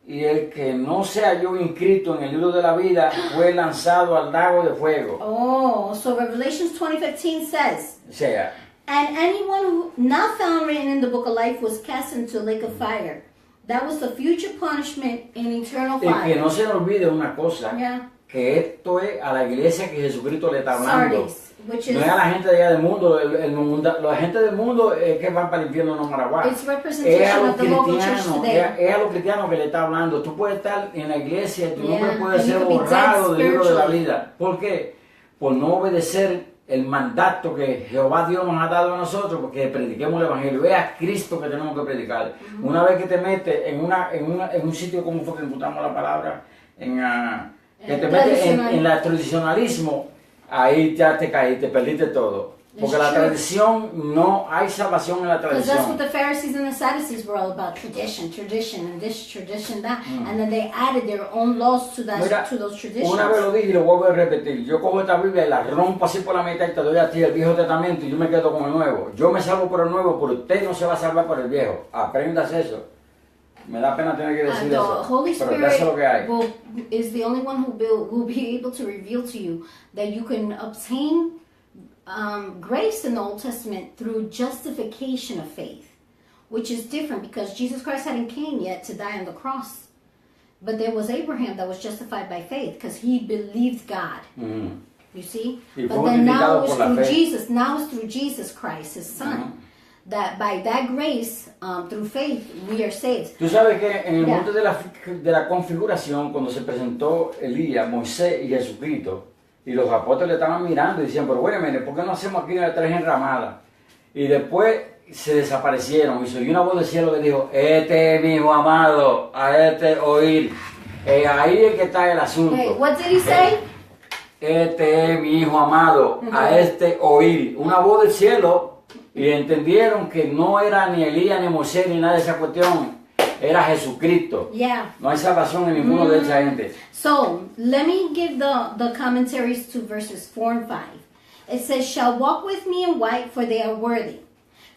y el que no se halló inscrito en el libro de la vida fue lanzado al lago de fuego. Oh, so Revelations 20:15 says, O sea, and anyone who not found written in the book of life was cast into a lake of fire. That was the future punishment in eternal y que fire. no se nos olvide una cosa, Yeah. que esto es a la iglesia que Jesucristo le está hablando. Sardis, which is No es a la gente de allá del mundo, la gente del mundo es que van para el infierno no maraguá. it's Es a representation los of the local church cristianos, today. es a los cristianos que le está hablando. Tú puedes estar en la iglesia y tu Yeah, nombre puede and you ser could be borrado dead del libro de la spiritually. vida. ¿Por qué? Por no obedecer el mandato que Jehová Dios nos ha dado a nosotros, porque prediquemos el Evangelio. Es a Cristo que tenemos que predicar. Una vez que te metes en un sitio, como fue que encontramos la palabra, que te metes en el tradicionalismo, ahí ya te caíste, perdiste todo. Porque la tradición, no hay salvación en la Because that's what tradición. the Pharisees and the Sadducees were all about: tradition, and this, tradition, that, and then they added their own laws to that, Mira, to those traditions. una vez lo dije y lo vuelvo a repetir. Yo cojo esta Biblia y la rompo así por la mitad y te doy a ti el Viejo Testamento y yo me quedo con el Nuevo. Yo me salvo por el Nuevo, pero usted no se va a salvar por el Viejo. Aprendas eso. Me da pena tener que decir The eso, Holy pero eso es lo que hay. Spirit is the only one who will be able to reveal to you that you can obtain grace in the Old Testament through justification of faith, which is different because Jesus Christ hadn't came yet to die on the cross. But there was Abraham that was justified by faith because he believed God. You see? Y But fue then now justificado it's por la through fe. Jesus. Now it's through Jesus Christ, his son. That by that grace, through faith, we are saved. Tú sabes que en el Ya. monte de la configuración, cuando se presentó Elías, Moisés y Jesucristo, y los apóstoles estaban mirando y decían, pero bueno, ¿por qué no hacemos aquí una tres enramadas? Y después se desaparecieron y se oyó una voz del cielo que dijo, este es mi hijo amado, a este oír. Ahí es que está el asunto. Okay, what did he say? Este es mi hijo amado, a este oír. Una voz del cielo, y entendieron que no era ni Elías, ni Moisés, ni nada de esa cuestión. Era Jesucristo. Yeah. No hay salvación en ninguno de esa gente. So, let me give the commentaries to verses 4 and 5. It says, shall walk with me in white, for they are worthy.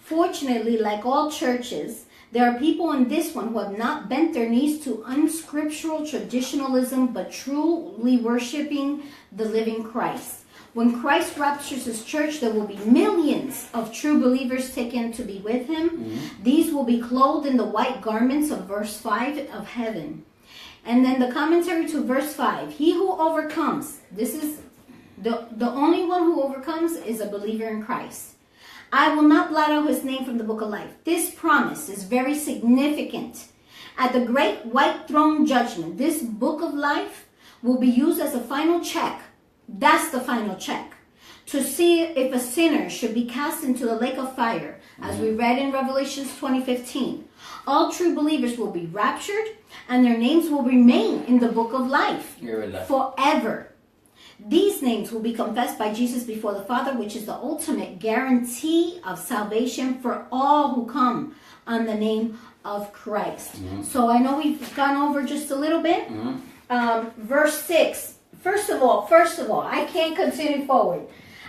Fortunately, like all churches, there are people in this one who have not bent their knees to unscriptural traditionalism, but truly worshiping the living Christ. When Christ raptures his church, there will be millions of true believers taken to be with him. These will be clothed in the white garments of verse 5 of heaven. And then the commentary to verse 5. He who overcomes, this is the only one who overcomes is a believer in Christ. I will not blot out his name from the book of life. This promise is very significant. At the great white throne judgment, this book of life will be used as a final check. That's the final check. To see if a sinner should be cast into the lake of fire, as we read in Revelations 20:15. All true believers will be raptured, and their names will remain in the book of life forever. These names will be confessed by Jesus before the Father, which is the ultimate guarantee of salvation for all who come on the name of Christ. So I know we've gone over just a little bit. Verse 6. First of all, I can't continue forward.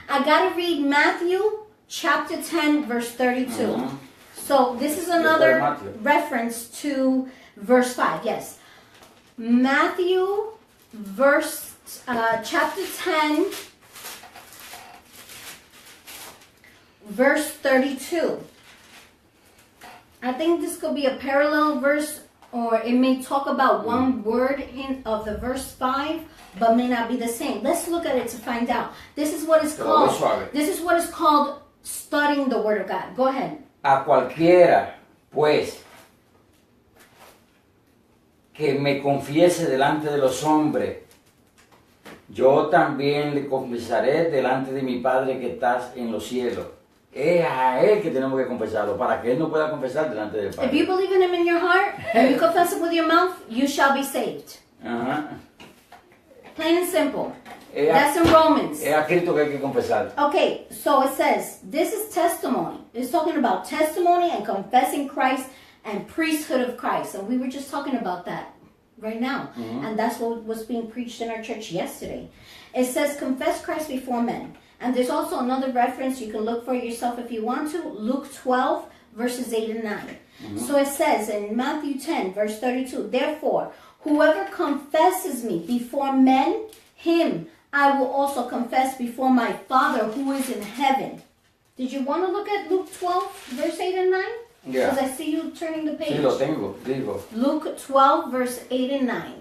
I got to read Matthew chapter 10, verse 32. So this is another reference to verse 5. Yes. Matthew chapter 10, verse 32. I think this could be a parallel verse, or it may talk about one word of the verse 5, but may not be the same. Let's look at it to find out. This is what is called. This is what is called studying the Word of God. Go ahead. A cualquiera, pues, que me confiese delante de los hombres, yo también le confesaré delante de mi Padre que estás en los cielos. Es a Él que tenemos que confesarlo, para que Él no pueda confesar delante del If Padre. you believe in Him in your heart and you confess it with your mouth, you shall be saved. Plain and simple. That's in Romans. Es a Cristo que hay que confesar. Okay, so it says, this is testimony. It's talking about testimony and confessing Christ and priesthood of Christ. And we were just talking about that right now. And that's what was being preached in our church yesterday. It says, confess Christ before men. And there's also another reference you can look for yourself if you want to. Luke 12, verses 8 and 9. So it says in Matthew 10, verse 32, therefore, whoever confesses me before men, him I will also confess before my Father who is in heaven. Did you want to look at Luke 12, verse 8 and 9? Yeah. Because I see you turning the page. Sí, lo tengo, digo. Luke 12, verse 8 and 9.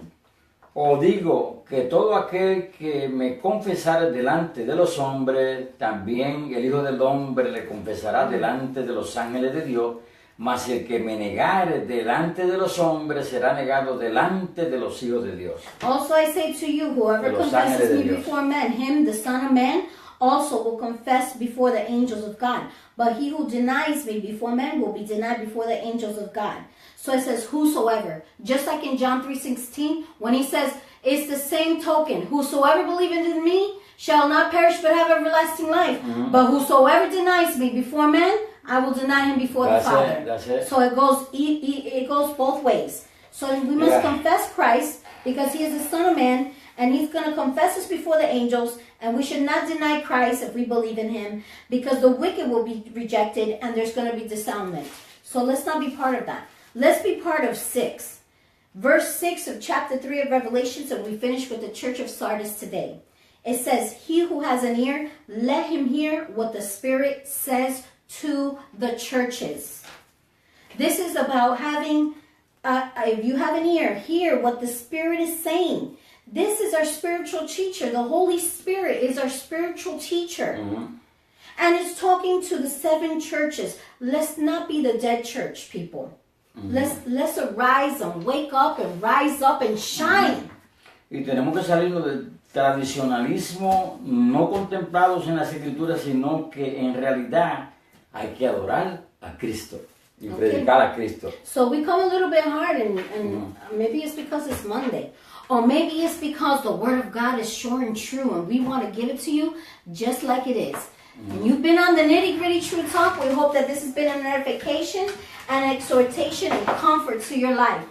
O digo que todo aquel que me confesare delante de los hombres, también el Hijo del Hombre le confesará delante de los ángeles de Dios, mas el que me negare delante de los hombres será negado delante de los hijos de Dios. Also I say to you, whoever De los confesses ángeles de me Dios. before men, him, the Son of Man, also will confess before the angels of God. But he who denies me before men will be denied before the angels of God. So it says whosoever. Just like in John 3:16, when he says, it's the same token. Whosoever believeth in me shall not perish but have everlasting life. Mhm. But whosoever denies me before men, I will deny him before That's the Father. it, that's it. So it goes both ways. So we must Yeah. confess Christ because he is the Son of Man, and he's going to confess us before the angels, and we should not deny Christ if we believe in him, because the wicked will be rejected and there's going to be disarmament. So let's not be part of that. Let's be part of 6. Verse 6 of chapter 3 of Revelations, and we finish with the church of Sardis today. It says, he who has an ear, let him hear what the Spirit says to the churches. This is about having, if you have an ear, hear what the Spirit is saying. This is our spiritual teacher. The Holy Spirit is our spiritual teacher. Mhm. And it's talking to the 7 churches. Let's not be the dead church, people. Let's arise and wake up and rise up and shine. Y tenemos que salirnos del tradicionalismo no contemplados en las escrituras, sino que en realidad hay que adorar a Cristo y predicar a Cristo. So we come a little bit hard, and maybe it's because it's Monday. Or maybe it's because the Word of God is sure and true, and we want to give it to you just like it is. And you've been on the nitty-gritty True Talk. We hope that this has been an edification and exhortation and comfort to your life.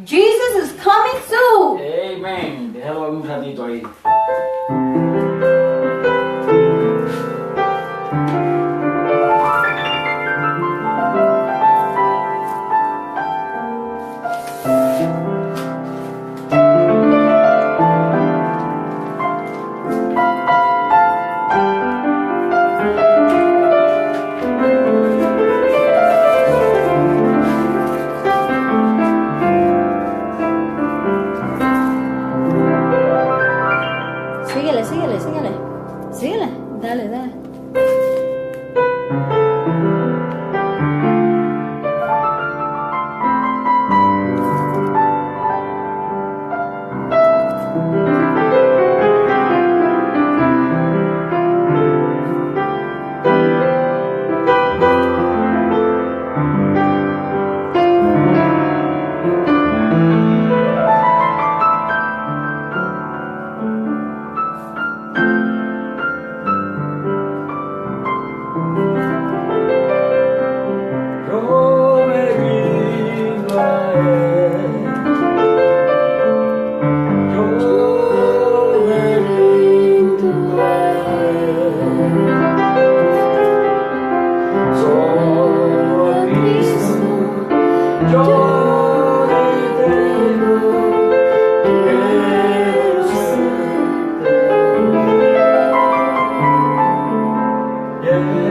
Jesus is coming soon. Amen. Déjalo un ratito ahí. Síguele. Dale. Yo me rindo a Él. Yo me rindo a Él. Solo a Cristo yo le entrego. Quiero ser de Él.